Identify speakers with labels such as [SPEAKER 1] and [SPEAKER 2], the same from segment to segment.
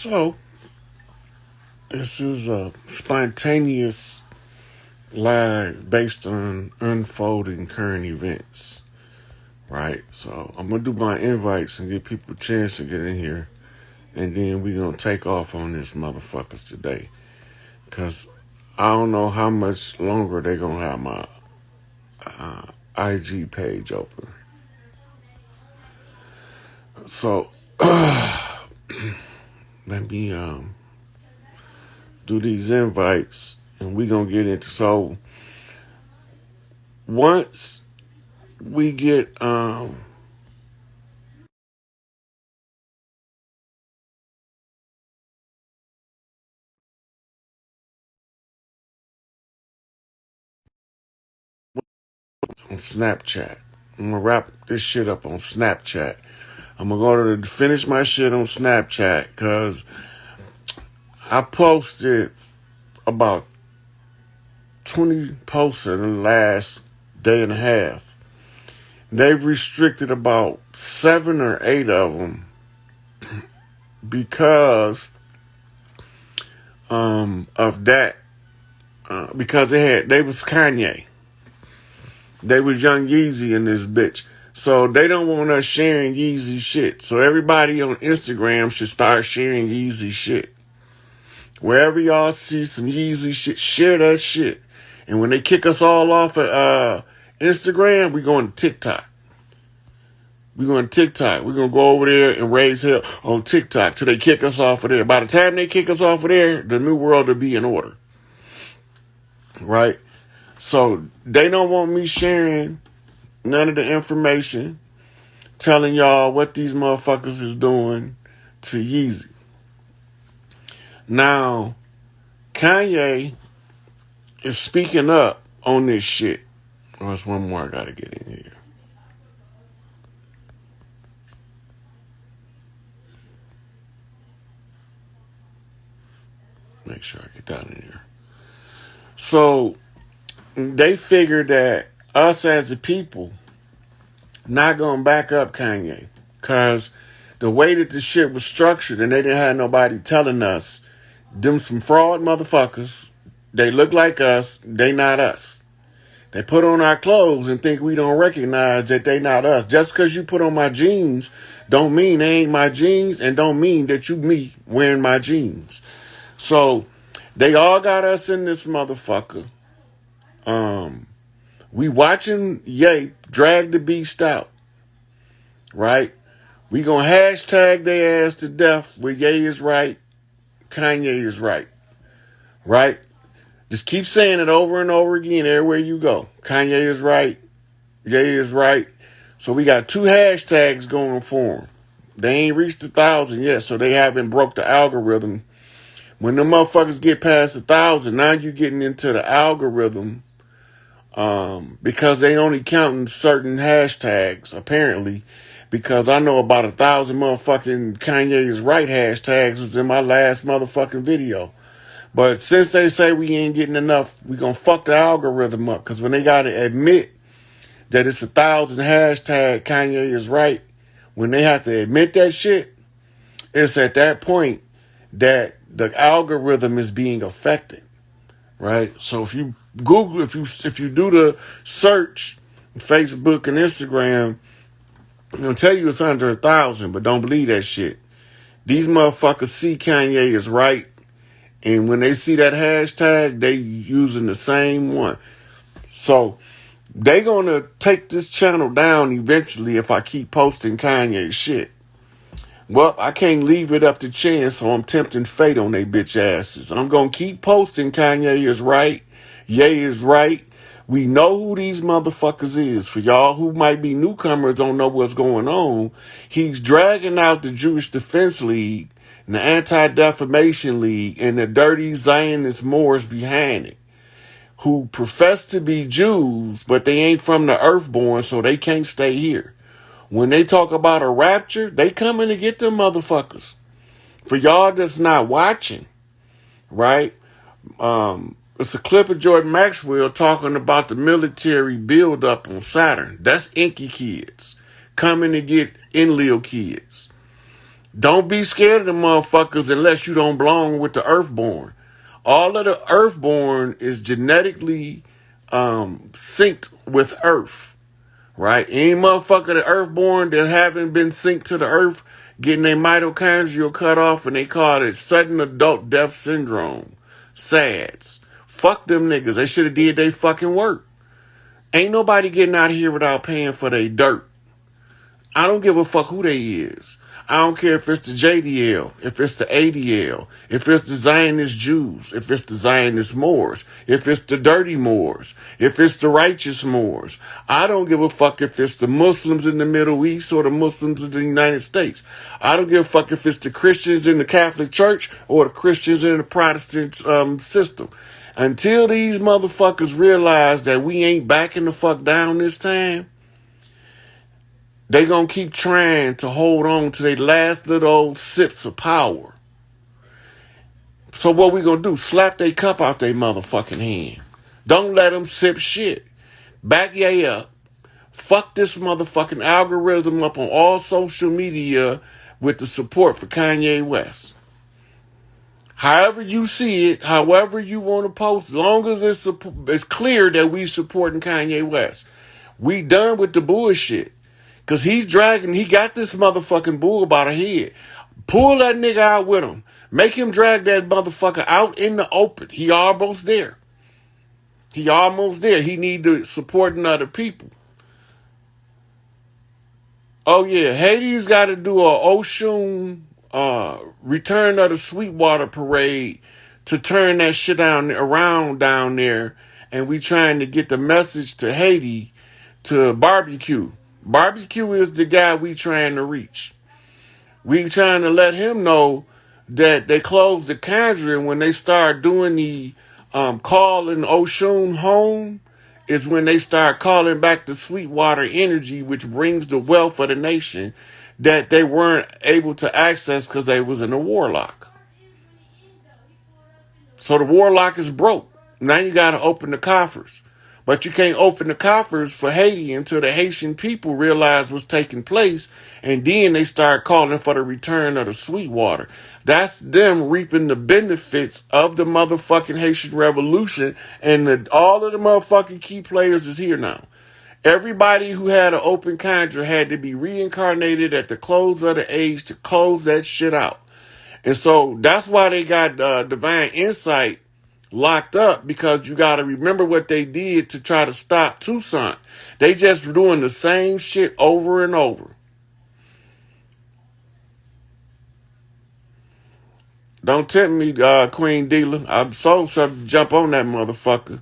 [SPEAKER 1] So, this is a spontaneous live based on unfolding current events, right? So, I'm going to do my invites and give people a chance to get in here. And then we're going to take off on this motherfuckers today. Because I don't know how much longer they're going to have my IG page open. So, let me do these invites and we're going to get into. So, once we get on Snapchat. I'm gonna wrap this shit up on Snapchat. I'm gonna go to finish my shit on Snapchat because I posted about 20 posts in the last day and a half. They've restricted about 7 or 8 of them because of that. Because they was Kanye. They was Young Yeezy in this bitch. So they don't want us sharing Yeezy shit. So everybody on Instagram should start sharing Yeezy shit. Wherever y'all see some Yeezy shit, share that shit. And when they kick us all off of Instagram, we going to TikTok. We're going to TikTok. We're going to go over there and raise hell on TikTok till they kick us off of there. By the time they kick us off of there, the new world will be in order. Right? So they don't want me sharing none of the information, telling y'all what these motherfuckers is doing to Yeezy. Now, Kanye is speaking up on this shit. Oh, there's one more I gotta get in here. Make sure I get that in here. So, they figured that us as a people not gonna back up Kanye. Cause the way that the shit was structured and they didn't have nobody telling us, them some fraud motherfuckers, they look like us, they not us. They put on our clothes and think we don't recognize that they not us. Just cause you put on my jeans don't mean they ain't my jeans and don't mean that you me wearing my jeans. So they all got us in this motherfucker. We watching Ye drag the beast out, right? We gonna hashtag their ass to death where Ye is right, Kanye is right, right? Just keep saying it over and over again everywhere you go. Kanye is right, Ye is right. So we got 2 hashtags going for them. They ain't reached 1,000 yet, so they haven't broke the algorithm. When the motherfuckers get past 1,000, now you getting into the algorithm. Because they only counting certain hashtags, apparently, because I know about 1,000 motherfucking Kanye is right hashtags was in my last motherfucking video. But since they say we ain't getting enough, we gonna fuck the algorithm up. Cause when they gotta admit that it's 1,000 hashtag Kanye is right, when they have to admit that shit, it's at that point that the algorithm is being affected. Right? So if you Google, if you do the search, Facebook and Instagram, it'll tell you it's under 1,000, but don't believe that shit. These motherfuckers see Kanye is right, and when they see that hashtag, they using the same one. So they gonna take this channel down eventually if I keep posting Kanye shit. Well, I can't leave it up to chance, so I'm tempting fate on they bitch asses. I'm going to keep posting Kanye is right, Ye is right. We know who these motherfuckers is. For y'all who might be newcomers, don't know what's going on, he's dragging out the Jewish Defense League, and the Anti-Defamation League, and the dirty Zionist Moors behind it, who profess to be Jews, but they ain't from the earthborn, so they can't stay here. When they talk about a rapture, they coming to get them motherfuckers. For y'all that's not watching, right? It's a clip of Jordan Maxwell talking about the military buildup on Saturn. That's Inky kids coming to get Enlil kids. Don't be scared of the motherfuckers unless you don't belong with the Earthborn. All of the Earthborn is genetically synced with Earth, right? Any motherfucker the Earthborn that haven't been synced to the Earth, getting their mitochondria cut off, and they call it sudden adult death syndrome. SADS. Fuck them niggas. They should have did their fucking work. Ain't nobody getting out of here without paying for their dirt. I don't give a fuck who they is. I don't care if it's the JDL, if it's the ADL, if it's the Zionist Jews, if it's the Zionist Moors, if it's the dirty Moors, if it's the righteous Moors. I don't give a fuck if it's the Muslims in the Middle East or the Muslims in the United States. I don't give a fuck if it's the Christians in the Catholic Church or the Christians in the Protestant system. Until these motherfuckers realize that we ain't backing the fuck down this time, they gonna keep trying to hold on to their last little old sips of power. So what we gonna do? Slap their cup out their motherfucking hand. Don't let them sip shit. Back yay up. Fuck this motherfucking algorithm up on all social media with the support for Kanye West. However you see it, however you want to post, long as it's clear that we supporting Kanye West. We done with the bullshit. Because he got this motherfucking bull by the head. Pull that nigga out with him. Make him drag that motherfucker out in the open. He almost there. He almost there. He need to supporting other people. Oh yeah, Haiti's got to do a Oshun Return of the Sweetwater parade to turn that shit around down there. And we trying to get the message to Haiti to barbecue. Barbecue is the guy we trying to reach. We trying to let him know that they closed the conjuring when they start doing the calling Oshun home is when they start calling back the Sweetwater energy, which brings the wealth of the nation that they weren't able to access because they was in a warlock. So the warlock is broke. Now you got to open the coffers. But you can't open the coffers for Haiti until the Haitian people realize what's taking place, and then they start calling for the return of the Sweetwater. That's them reaping the benefits of the motherfucking Haitian Revolution, and all of the motherfucking key players is here now. Everybody who had an open conjure had to be reincarnated at the close of the age to close that shit out. And so that's why they got divine insight locked up, because you got to remember what they did to try to stop Toussaint. They just doing the same shit over and over. Don't tempt me, Queen Dealer. I'm so subject to jump on that motherfucker.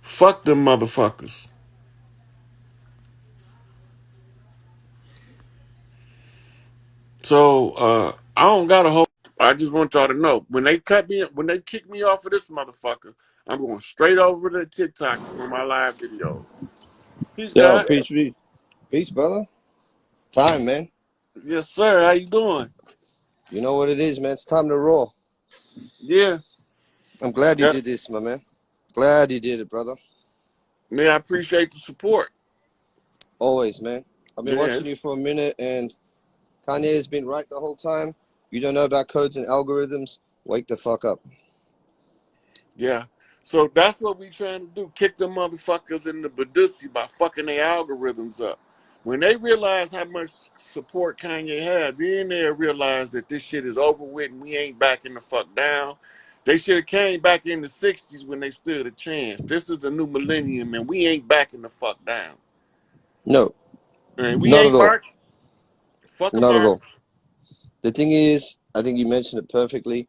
[SPEAKER 1] Fuck them motherfuckers. So I don't got a whole. I just want y'all to know when they kick me off of this motherfucker, I'm going straight over to TikTok for my live video. Peace,
[SPEAKER 2] Yo,
[SPEAKER 1] God.
[SPEAKER 2] peace, brother. It's time, man.
[SPEAKER 1] Yes, sir. How you doing?
[SPEAKER 2] You know what it is, man. It's time to roll.
[SPEAKER 1] Yeah.
[SPEAKER 2] I'm glad you
[SPEAKER 1] Yeah.
[SPEAKER 2] did this, my man. Glad you did it, brother.
[SPEAKER 1] Man, I appreciate the support.
[SPEAKER 2] Always, man. I've been watching
[SPEAKER 1] Yes.
[SPEAKER 2] you for a minute, and Kanye has been right the whole time. If you don't know about codes and algorithms, wake the fuck up.
[SPEAKER 1] Yeah. So that's what we trying to do. Kick them motherfuckers in the Badussi by fucking their algorithms up. When they realize how much support Kanye had, then they realize that this shit is over with and we ain't backing the fuck down. They should have came back in the 60s when they stood a chance. This is the new millennium and we ain't backing the fuck down.
[SPEAKER 2] No,
[SPEAKER 1] And we
[SPEAKER 2] not at
[SPEAKER 1] ain't
[SPEAKER 2] all.
[SPEAKER 1] marching. Fuck a
[SPEAKER 2] Not at
[SPEAKER 1] march.
[SPEAKER 2] all. The thing is, I think you mentioned it perfectly.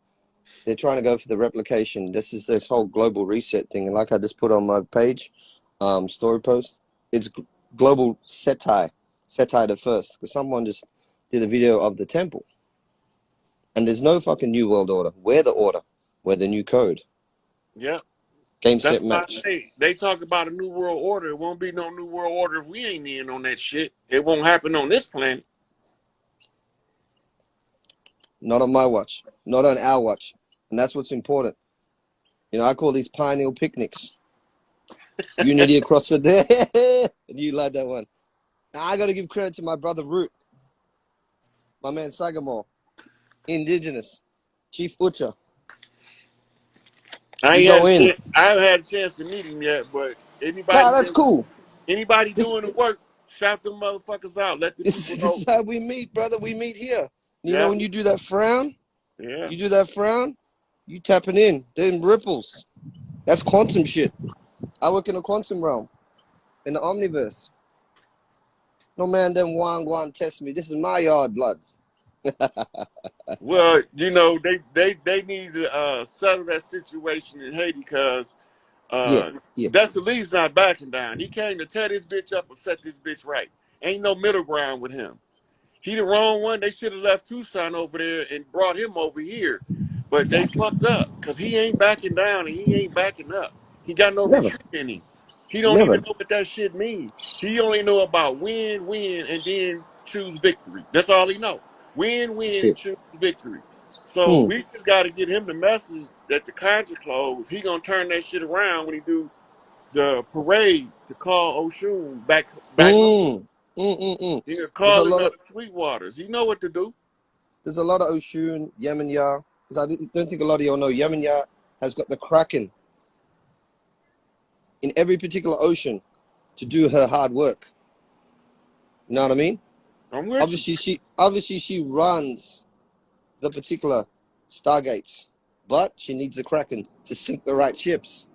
[SPEAKER 2] They're trying to go for the replication. This is this whole global reset thing. And like I just put on my page, story post, it's global satire the first. Because someone just did a video of the temple. And there's no fucking new world order. We're the order. We're the new code.
[SPEAKER 1] Yep.
[SPEAKER 2] Game,
[SPEAKER 1] That's
[SPEAKER 2] set,
[SPEAKER 1] why I
[SPEAKER 2] match.
[SPEAKER 1] say they talk about a new world order. It won't be no new world order if we ain't in on that shit. It won't happen on this planet.
[SPEAKER 2] Not on my watch. Not on our watch. And that's what's important. You know, I call these pineal picnics. Unity across the day. You like that one. Now, I got to give credit to my brother Root. My man Sagamore. Indigenous. Chief Butcher.
[SPEAKER 1] I
[SPEAKER 2] You
[SPEAKER 1] ain't had
[SPEAKER 2] go
[SPEAKER 1] a
[SPEAKER 2] in.
[SPEAKER 1] chance. I haven't had a chance to meet him yet, but
[SPEAKER 2] Nah, that's cool.
[SPEAKER 1] anybody
[SPEAKER 2] This
[SPEAKER 1] doing the work, shout them motherfuckers out. Let the
[SPEAKER 2] this
[SPEAKER 1] people
[SPEAKER 2] this
[SPEAKER 1] know.
[SPEAKER 2] is how we meet, brother. We meet here. You know
[SPEAKER 1] Yeah,
[SPEAKER 2] when you do that frown,
[SPEAKER 1] yeah.
[SPEAKER 2] you tapping in. Then ripples. That's quantum shit. I work in the quantum realm, in the omniverse. No man them one test me. This is my yard, blood.
[SPEAKER 1] Well, they need to settle that situation in Haiti because
[SPEAKER 2] Yeah,
[SPEAKER 1] uh,
[SPEAKER 2] yeah.
[SPEAKER 1] Desilee's not backing down. He came to tear this bitch up and set this bitch right. Ain't no middle ground with him. He the wrong one. They should have left Tucson over there and brought him over here. But they
[SPEAKER 2] Exactly.
[SPEAKER 1] fucked up because he ain't backing down and he ain't backing up. He got no
[SPEAKER 2] Never,
[SPEAKER 1] retreat in him. He don't even
[SPEAKER 2] never.
[SPEAKER 1] know what that shit means. He only know about win, and then choose victory. That's all he know.
[SPEAKER 2] That's
[SPEAKER 1] And
[SPEAKER 2] it.
[SPEAKER 1] choose victory. So
[SPEAKER 2] Hmm.
[SPEAKER 1] we just got to get him the message that the contract closed. He gonna turn that shit around when he do the parade to call Oshun back home.
[SPEAKER 2] Mm. Mm.
[SPEAKER 1] He can
[SPEAKER 2] There's a
[SPEAKER 1] call in
[SPEAKER 2] lot
[SPEAKER 1] the
[SPEAKER 2] of
[SPEAKER 1] Sweetwaters. He know what to do.
[SPEAKER 2] Oshun, Yemen Yah. Because don't think a lot of y'all know Yemen Yah has got the Kraken in every particular ocean to do her hard work. You know what I mean?
[SPEAKER 1] I'm with you.
[SPEAKER 2] Obviously she runs the particular stargates, but she needs the Kraken to sink the right ships.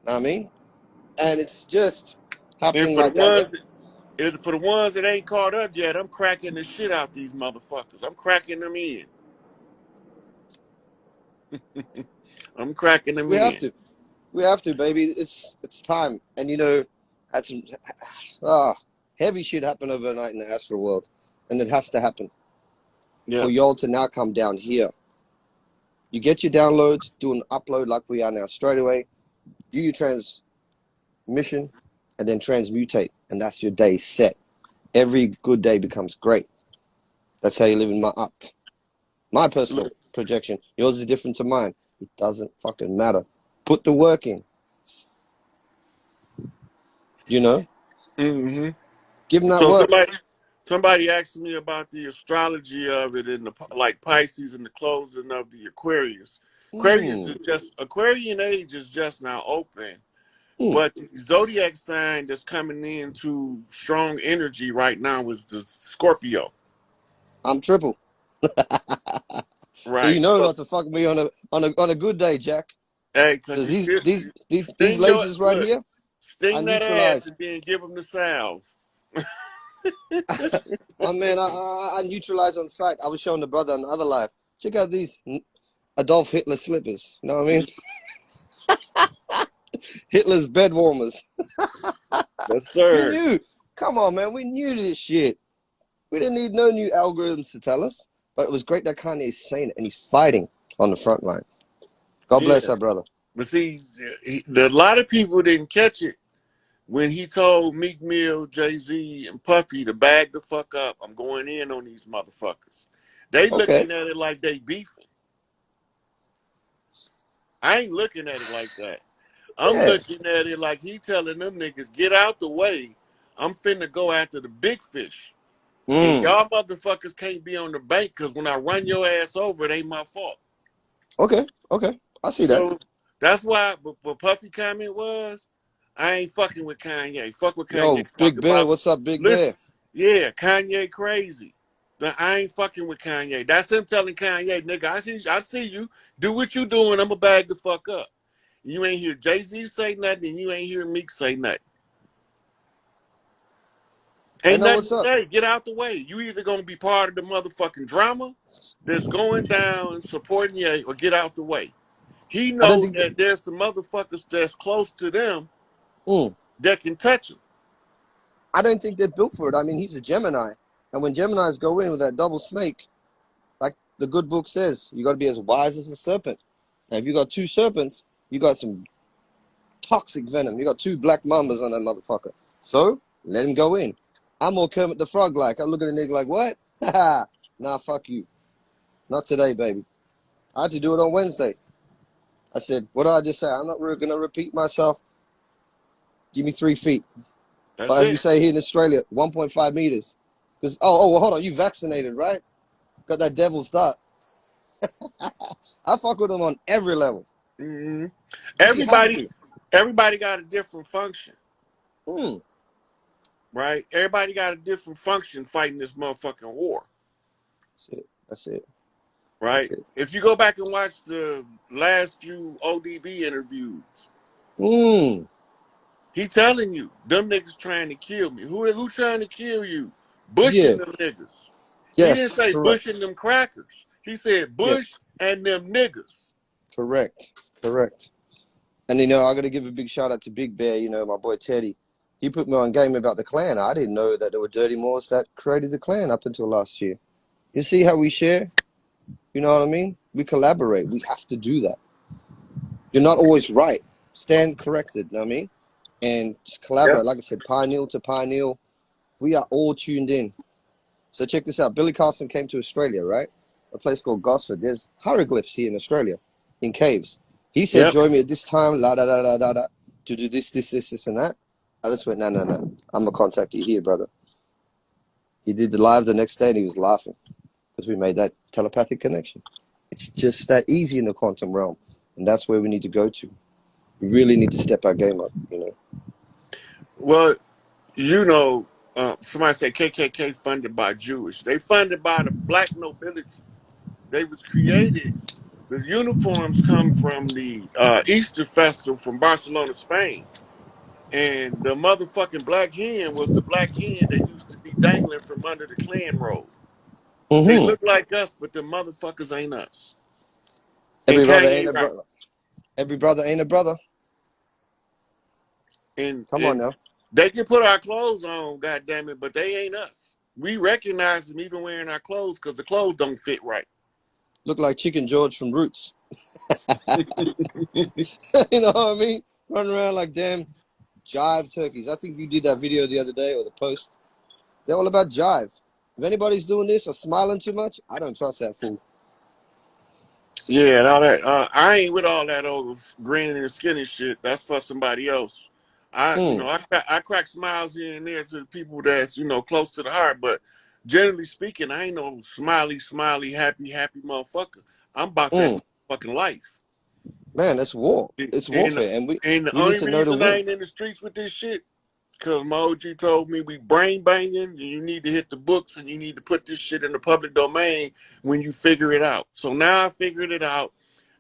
[SPEAKER 2] Know what I mean? And it's just
[SPEAKER 1] And
[SPEAKER 2] happening
[SPEAKER 1] for the
[SPEAKER 2] like that.
[SPEAKER 1] ones for the ones that ain't caught up yet, I'm cracking the shit out these motherfuckers. I'm cracking them in. I'm cracking them
[SPEAKER 2] We have
[SPEAKER 1] in.
[SPEAKER 2] to. We have to, baby. It's time. And had some ah heavy shit happen overnight in the astral world, and it has to happen
[SPEAKER 1] Yeah.
[SPEAKER 2] for y'all to now come down here. You get your downloads, do an upload like we are now straight away. Do your transmission, and then transmutate, and that's your day set. Every good day becomes great. That's how you live in my art. My personal
[SPEAKER 1] Look.
[SPEAKER 2] projection. Yours is different to mine. It doesn't fucking matter. Put the work in. You know,
[SPEAKER 1] Mm-hmm.
[SPEAKER 2] give them that
[SPEAKER 1] So
[SPEAKER 2] work.
[SPEAKER 1] somebody asked me about the astrology of it and the like Pisces and the closing of the Aquarius.
[SPEAKER 2] Mm,
[SPEAKER 1] Aquarian age is just now open.
[SPEAKER 2] mm.
[SPEAKER 1] But the zodiac sign that's coming into strong energy right now is the Scorpio.
[SPEAKER 2] I'm triple. So you
[SPEAKER 1] Right.
[SPEAKER 2] know
[SPEAKER 1] So
[SPEAKER 2] not to fuck me on a good day, Jack.
[SPEAKER 1] hey,
[SPEAKER 2] So
[SPEAKER 1] because
[SPEAKER 2] these
[SPEAKER 1] sting your
[SPEAKER 2] lasers right
[SPEAKER 1] look,
[SPEAKER 2] here, I
[SPEAKER 1] sting that ass
[SPEAKER 2] neutralize.
[SPEAKER 1] and then give them the salve.
[SPEAKER 2] Oh man, I neutralize on sight. I was showing the brother on the other live. Check out these Adolf Hitler slippers. You know what I mean? Hitler's bed warmers.
[SPEAKER 1] Yes,
[SPEAKER 2] We
[SPEAKER 1] sir.
[SPEAKER 2] knew. Come on, man. We knew this shit. We didn't need no new algorithms to tell us. But it was great that Kanye's saying it and he's fighting on the front line. God bless
[SPEAKER 1] Yeah.
[SPEAKER 2] our brother.
[SPEAKER 1] But see, a lot of people didn't catch it when he told Meek Mill, Jay-Z, and Puffy to bag the fuck up. I'm going in on these motherfuckers. They
[SPEAKER 2] Okay.
[SPEAKER 1] looking at it like they beefing. I ain't looking at it like that. I'm
[SPEAKER 2] Yeah.
[SPEAKER 1] looking at it like he telling them niggas, get out the way. I'm finna go after the big fish. And
[SPEAKER 2] Mm.
[SPEAKER 1] y'all motherfuckers can't be on the bank because when I run your ass over, it ain't my fault.
[SPEAKER 2] Okay. Okay. I see that.
[SPEAKER 1] So that's why what Puffy comment was, I ain't fucking with Kanye. Fuck what Kanye
[SPEAKER 2] Yo,
[SPEAKER 1] talk
[SPEAKER 2] Big Bear.
[SPEAKER 1] about.
[SPEAKER 2] What's up, Big
[SPEAKER 1] Listen,
[SPEAKER 2] Bear?
[SPEAKER 1] yeah, Kanye crazy. I ain't fucking with Kanye. That's him telling Kanye, nigga, I see you. Do what you doing. I'ma bag the fuck up. You ain't hear Jay-Z say nothing, and you ain't hear Meek say nothing.
[SPEAKER 2] I
[SPEAKER 1] Ain't
[SPEAKER 2] know
[SPEAKER 1] nothing
[SPEAKER 2] what's
[SPEAKER 1] to
[SPEAKER 2] up.
[SPEAKER 1] say. Get out the way. You either gonna be part of the motherfucking drama that's going down supporting you, or get out the way. He
[SPEAKER 2] I don't
[SPEAKER 1] know
[SPEAKER 2] think that.
[SPEAKER 1] that there's some motherfuckers that's close to them
[SPEAKER 2] Mm,
[SPEAKER 1] that can touch him.
[SPEAKER 2] I don't think they're built for it. I mean, he's a Gemini, and when Geminis go in with that double snake, like the good book says, you got to be as wise as a serpent. Now, if you got two serpents, you got some toxic venom. You got two black mambas on that motherfucker. So let him go in. I'm more Kermit the Frog like. I'm looking at a nigga like, what? Nah, fuck you. Not today, baby. I had to do it on Wednesday. I said, what did I just say? I'm not going to repeat myself. Give me 3 feet.
[SPEAKER 1] That's
[SPEAKER 2] But as we
[SPEAKER 1] it.
[SPEAKER 2] say here in Australia, 1.5 meters. Because, well, hold on. You vaccinated, right? Got that devil's start. I fuck with them on every level.
[SPEAKER 1] Mm-hmm.
[SPEAKER 2] Because you have
[SPEAKER 1] Everybody,
[SPEAKER 2] to.
[SPEAKER 1] everybody got a different function,
[SPEAKER 2] Mm.
[SPEAKER 1] right? Everybody got a different function fighting this motherfucking war,
[SPEAKER 2] That's it. That's it. That's
[SPEAKER 1] right?
[SPEAKER 2] it.
[SPEAKER 1] If you go back and watch the last few ODB interviews,
[SPEAKER 2] Mm.
[SPEAKER 1] he telling you them niggas trying to kill me. Who trying to kill you? Bush
[SPEAKER 2] Yeah.
[SPEAKER 1] and them niggas. He didn't
[SPEAKER 2] Yes.
[SPEAKER 1] say Bush
[SPEAKER 2] Correct.
[SPEAKER 1] and them crackers. He said
[SPEAKER 2] Yep.
[SPEAKER 1] Bush and them niggas.
[SPEAKER 2] Correct. Correct. And you know, I got to give a big shout out to Big Bear. You know, my boy Teddy. He put me on game about the Klan. I didn't know that there were dirty Moors that created the Klan up until last year. You see how we share? You know what I mean? We collaborate. We have to do that. You're not always right. Stand corrected. You know what I mean? And just
[SPEAKER 1] Yep.
[SPEAKER 2] collaborate. Like I said, pioneer to pioneer. We are all tuned in. So check this out. Billy Carson came to Australia, right? A place called Gosford. There's hieroglyphs here in Australia, in caves. He said,
[SPEAKER 1] Yep.
[SPEAKER 2] join me at this time, la da da da da da, to do this, and that. I just went, no, no, no. I'm going to contact you here, brother. He did the live the next day and he was laughing because we made that telepathic connection. It's just that easy in the quantum realm. And that's where we need to go to. We really need to step our game up, you know.
[SPEAKER 1] Well, you know, somebody said KKK funded by Jewish. They funded by the black nobility. They was created. The uniforms come from the Easter Festival from Barcelona, Spain. And the motherfucking black hen was the black hen that used to be dangling from under the Klan robe. They
[SPEAKER 2] Mm-hmm.
[SPEAKER 1] look like us, but the motherfuckers ain't us. And
[SPEAKER 2] Every brother ain't
[SPEAKER 1] Kanye
[SPEAKER 2] a
[SPEAKER 1] right.
[SPEAKER 2] brother. Every brother ain't a brother. Come on
[SPEAKER 1] And
[SPEAKER 2] now.
[SPEAKER 1] they can put our clothes on, goddamn it, but they ain't us. We recognize them even wearing our clothes because the clothes don't fit right.
[SPEAKER 2] Look like Chicken George from Roots. You know what I mean? Running around like damn jive turkeys. I think you did that video the other day or the post. They're all about jive. If anybody's doing this or smiling too much, I don't trust that fool.
[SPEAKER 1] Yeah, and all that. I ain't with all that old grinning and skinny shit. That's for somebody else.
[SPEAKER 2] Mm,
[SPEAKER 1] I crack smiles here and there to the people that's close to the heart. But generally speaking, I ain't no smiley, happy motherfucker. I'm about that
[SPEAKER 2] mm.
[SPEAKER 1] fucking life.
[SPEAKER 2] Man, it's war. It's
[SPEAKER 1] And
[SPEAKER 2] warfare, and we
[SPEAKER 1] and the
[SPEAKER 2] we need
[SPEAKER 1] only
[SPEAKER 2] to know to
[SPEAKER 1] reason I
[SPEAKER 2] win.
[SPEAKER 1] ain't in the streets with this shit, because my OG told me we brain banging, and you need to hit the books, and you need to put this shit in the public domain when you figure it out. So now I figured it out.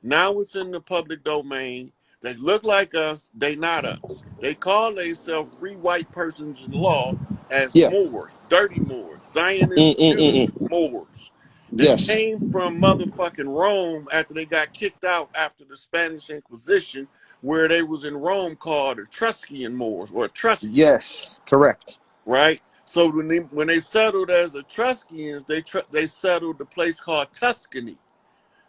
[SPEAKER 1] Now it's in the public domain. They look like us. They not us. They call themselves free white persons in law as
[SPEAKER 2] Yeah.
[SPEAKER 1] Moors, dirty Moors,
[SPEAKER 2] Mm,
[SPEAKER 1] Zionist
[SPEAKER 2] mm,
[SPEAKER 1] Jews
[SPEAKER 2] mm, mm.
[SPEAKER 1] Moors. They
[SPEAKER 2] Yes.
[SPEAKER 1] came from motherfucking Rome after they got kicked out after the Spanish Inquisition, where they was in Rome called Etruscan Moors or Etruscans,
[SPEAKER 2] Yes. Correct.
[SPEAKER 1] right? So when they settled as Etruscans, they settled a place called Tuscany,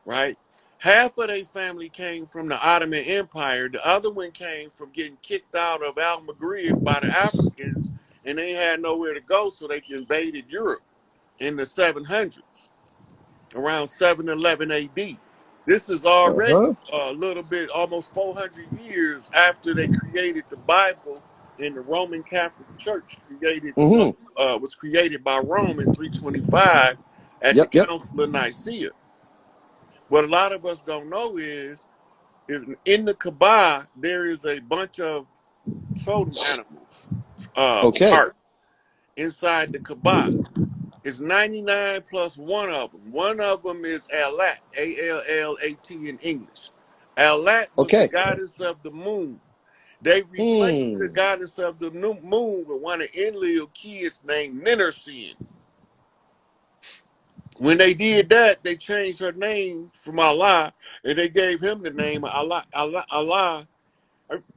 [SPEAKER 1] right? Half of their family came from the Ottoman Empire. The other one came from getting kicked out of Almaghrib by the Africans, and they had nowhere to go, so they invaded Europe in the 700s, around 711 AD. This is
[SPEAKER 2] Uh
[SPEAKER 1] already
[SPEAKER 2] huh.
[SPEAKER 1] a little bit, almost 400 years after they created the Bible, and the Roman Catholic Church
[SPEAKER 2] Mm-hmm.
[SPEAKER 1] was created by Rome in 325 at the
[SPEAKER 2] Yep. Yep.
[SPEAKER 1] Council of Nicaea. What a lot of us don't know is in the Kaaba there is a bunch of totem animals,
[SPEAKER 2] Okay.
[SPEAKER 1] art inside the Kaaba. It's 99 plus one of them. One of them is Alat, Allat in English. Alat was the
[SPEAKER 2] Okay.
[SPEAKER 1] goddess of the moon. They replaced the
[SPEAKER 2] Hmm.
[SPEAKER 1] goddess of the moon with one of Enlil's kids named Ninursin. When they did that, they changed her name from Allah, and they gave him the name of Allah.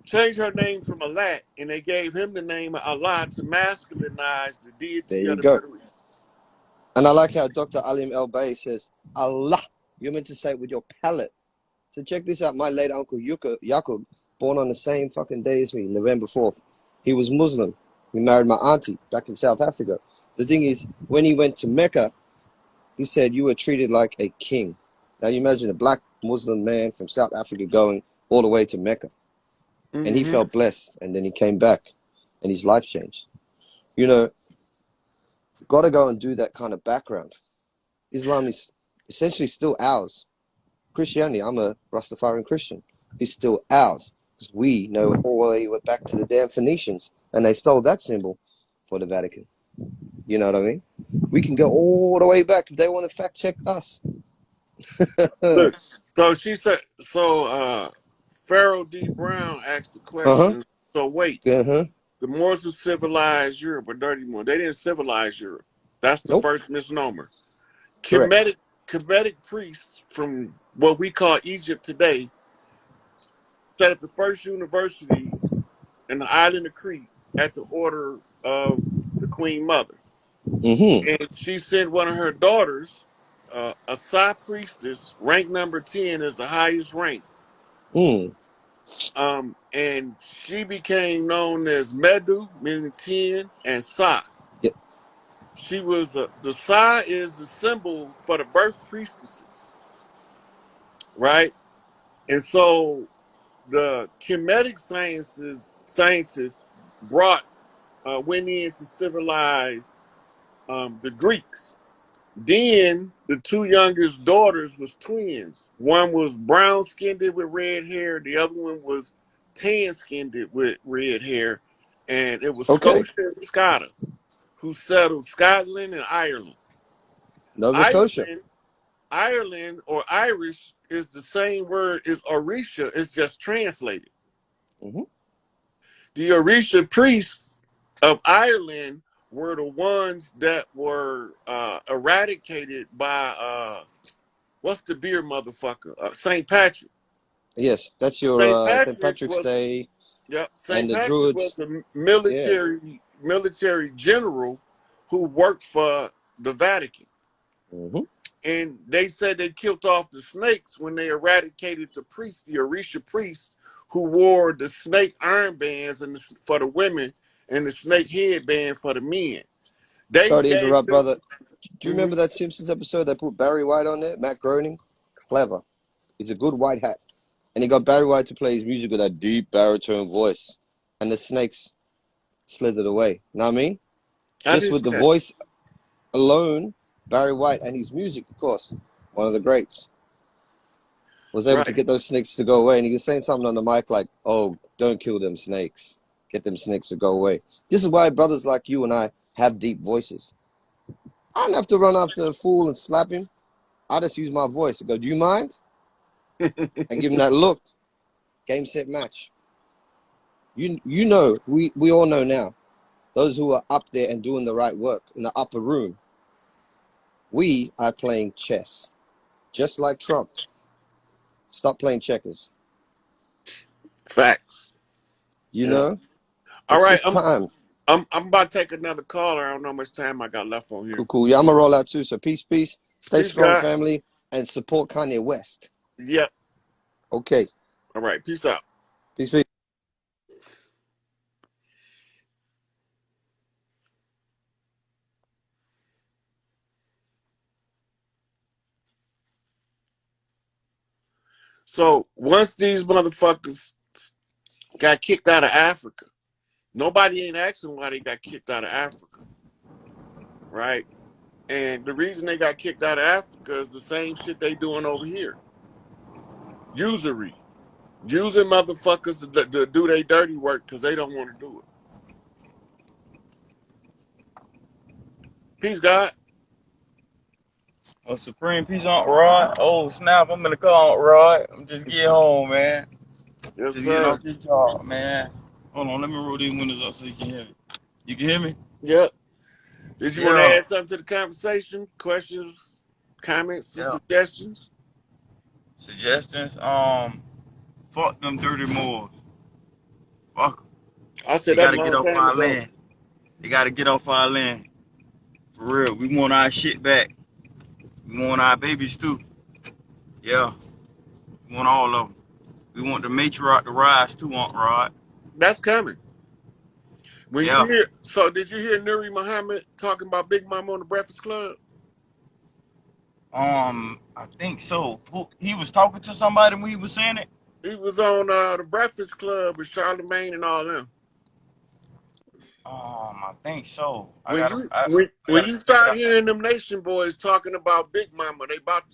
[SPEAKER 1] Changed her name from Alat, and they gave him the name of Allah to masculinize the
[SPEAKER 2] There
[SPEAKER 1] deity
[SPEAKER 2] you
[SPEAKER 1] of the
[SPEAKER 2] go.
[SPEAKER 1] Middle East.
[SPEAKER 2] And I like how Dr. Alim El Bay says, Allah. You're meant to say it with your palate. So check this out. My late uncle Yaqub, born on the same fucking day as me, November 4th. He was Muslim. He married my auntie back in South Africa. The thing is, when he went to Mecca, he said you were treated like a king. Now you imagine a black Muslim man from South Africa going all the way to Mecca. And he
[SPEAKER 1] Mm-hmm.
[SPEAKER 2] felt blessed. And then he came back and his life changed. You know, got to go and do that kind of background. Islam is essentially still ours. Christianity. I'm a Rastafarian Christian. It's still ours because we know all the way back to the damn Phoenicians, and they stole that symbol for the Vatican. You know what I mean? We can go all the way back if they want to fact check us.
[SPEAKER 1] Look, so she said, Pharaoh D. Brown asked the
[SPEAKER 2] Uh-huh.
[SPEAKER 1] question, so wait,
[SPEAKER 2] Uh-huh.
[SPEAKER 1] the Moors who civilized Europe are dirty Moors. They didn't civilize Europe. That's the
[SPEAKER 2] Nope.
[SPEAKER 1] first misnomer.
[SPEAKER 2] Correct.
[SPEAKER 1] Kemetic priests from what we call Egypt today set up the first university in the island of Crete at the order of the Queen Mother.
[SPEAKER 2] Mm-hmm.
[SPEAKER 1] And she sent one of her daughters, a Psi priestess, rank number 10 is the highest rank.
[SPEAKER 2] Mm.
[SPEAKER 1] And she became known as Medu, meaning 10, and Psi.
[SPEAKER 2] Yep.
[SPEAKER 1] She was the Psi is the symbol for the birth priestesses, right? And so the Kemetic scientists brought went in to civilize the Greeks. Then the two youngest daughters was twins. One was brown skinned with red hair. The other one was tan skinned with red hair. And it was
[SPEAKER 2] Okay.
[SPEAKER 1] Scotia and Scotta who settled Scotland and Ireland.
[SPEAKER 2] Nova Scotia.
[SPEAKER 1] Ireland or Irish is the same word as Orisha. It's just translated.
[SPEAKER 2] Mm-hmm.
[SPEAKER 1] The Orisha priests of Ireland were the ones that were eradicated by what's the beer motherfucker? St. Patrick.
[SPEAKER 2] Yes, that's
[SPEAKER 1] St.
[SPEAKER 2] your St.
[SPEAKER 1] Patrick
[SPEAKER 2] Patrick's
[SPEAKER 1] was
[SPEAKER 2] Day
[SPEAKER 1] St.
[SPEAKER 2] and the
[SPEAKER 1] Patrick was
[SPEAKER 2] Druids.
[SPEAKER 1] a
[SPEAKER 2] Yeah.
[SPEAKER 1] military general who worked for the Vatican.
[SPEAKER 2] Mm-hmm.
[SPEAKER 1] And they said they killed off the snakes when they eradicated the priests, the Orisha priests, who wore the snake armbands for the women and the snake headband for the men. They
[SPEAKER 2] Sorry to
[SPEAKER 1] gave
[SPEAKER 2] interrupt,
[SPEAKER 1] them.
[SPEAKER 2] brother. Do you remember that Simpsons episode? They put Barry White on there, Matt Groening. Clever. He's a good white hat. And he got Barry White to play his music with that deep baritone voice. And the snakes slithered away. Know what I mean?
[SPEAKER 1] I
[SPEAKER 2] Just
[SPEAKER 1] didn't
[SPEAKER 2] with
[SPEAKER 1] see
[SPEAKER 2] the
[SPEAKER 1] that.
[SPEAKER 2] voice alone, Barry White and his music, of course, one of the greats, was able to
[SPEAKER 1] Right.
[SPEAKER 2] get those snakes to go away. And he was saying something on the mic like, oh, don't kill them snakes. Get them snakes to go away. This is why brothers like you and I have deep voices. I don't have to run after a fool and slap him. I just use my voice and go, do you mind? And give him that look. Game, set, match. You know, we all know now. Those who are up there and doing the right work in the upper room. We are playing chess. Just like Trump. Stop playing checkers.
[SPEAKER 1] Facts.
[SPEAKER 2] You
[SPEAKER 1] Yeah.
[SPEAKER 2] know?
[SPEAKER 1] All
[SPEAKER 2] It's
[SPEAKER 1] right.
[SPEAKER 2] just time.
[SPEAKER 1] I'm about to take another caller. I don't know how much time I got left on here.
[SPEAKER 2] Cool, cool. Yeah, I'm going to roll out too. So peace, peace. Stay
[SPEAKER 1] Peace,
[SPEAKER 2] strong,
[SPEAKER 1] God.
[SPEAKER 2] family. And support Kanye West.
[SPEAKER 1] Yep.
[SPEAKER 2] Okay.
[SPEAKER 1] All right. Peace out.
[SPEAKER 2] Peace, peace.
[SPEAKER 1] So once these motherfuckers got kicked out of Africa, nobody ain't asking why they got kicked out of Africa, right? And the reason they got kicked out of Africa is the same shit they doing over here. Usury. Using motherfuckers to do their dirty work because they don't want to do it. Peace, God.
[SPEAKER 3] Oh, Supreme Peace on Rod. Oh, snap. I'm in the car, Rod. I'm just getting home, man.
[SPEAKER 1] Yes,
[SPEAKER 3] Just getting
[SPEAKER 1] sir.
[SPEAKER 3] off this job, man. Hold on. Let me roll these windows up so you can hear me. You can hear me?
[SPEAKER 1] Yep. Did you want to
[SPEAKER 3] Yeah.
[SPEAKER 1] add something to the conversation? Questions, comments, or
[SPEAKER 3] Yeah.
[SPEAKER 1] suggestions?
[SPEAKER 3] Suggestions? Fuck them dirty Moors. Fuck 'em.
[SPEAKER 1] I
[SPEAKER 3] They
[SPEAKER 1] said that a
[SPEAKER 3] gotta get
[SPEAKER 1] long
[SPEAKER 3] off
[SPEAKER 1] time
[SPEAKER 3] our
[SPEAKER 1] ago.
[SPEAKER 3] land. They gotta get off our land. For real. We want our shit back. We want our babies too. Yeah. We want all of them. We want the matriarch to rise too, Aunt Rod.
[SPEAKER 1] That's coming. When you
[SPEAKER 3] Yeah.
[SPEAKER 1] hear, so did you hear Nuri Muhammad talking about Big Mama on the Breakfast Club?
[SPEAKER 3] I think so. He was talking to somebody when he was saying it.
[SPEAKER 1] He was on the Breakfast Club with Charlemagne and all them.
[SPEAKER 3] I think so.
[SPEAKER 1] When you
[SPEAKER 3] I
[SPEAKER 1] when
[SPEAKER 3] gotta
[SPEAKER 1] you
[SPEAKER 3] check it
[SPEAKER 1] start
[SPEAKER 3] out.
[SPEAKER 1] hearing them Nation boys talking about Big Mama, they about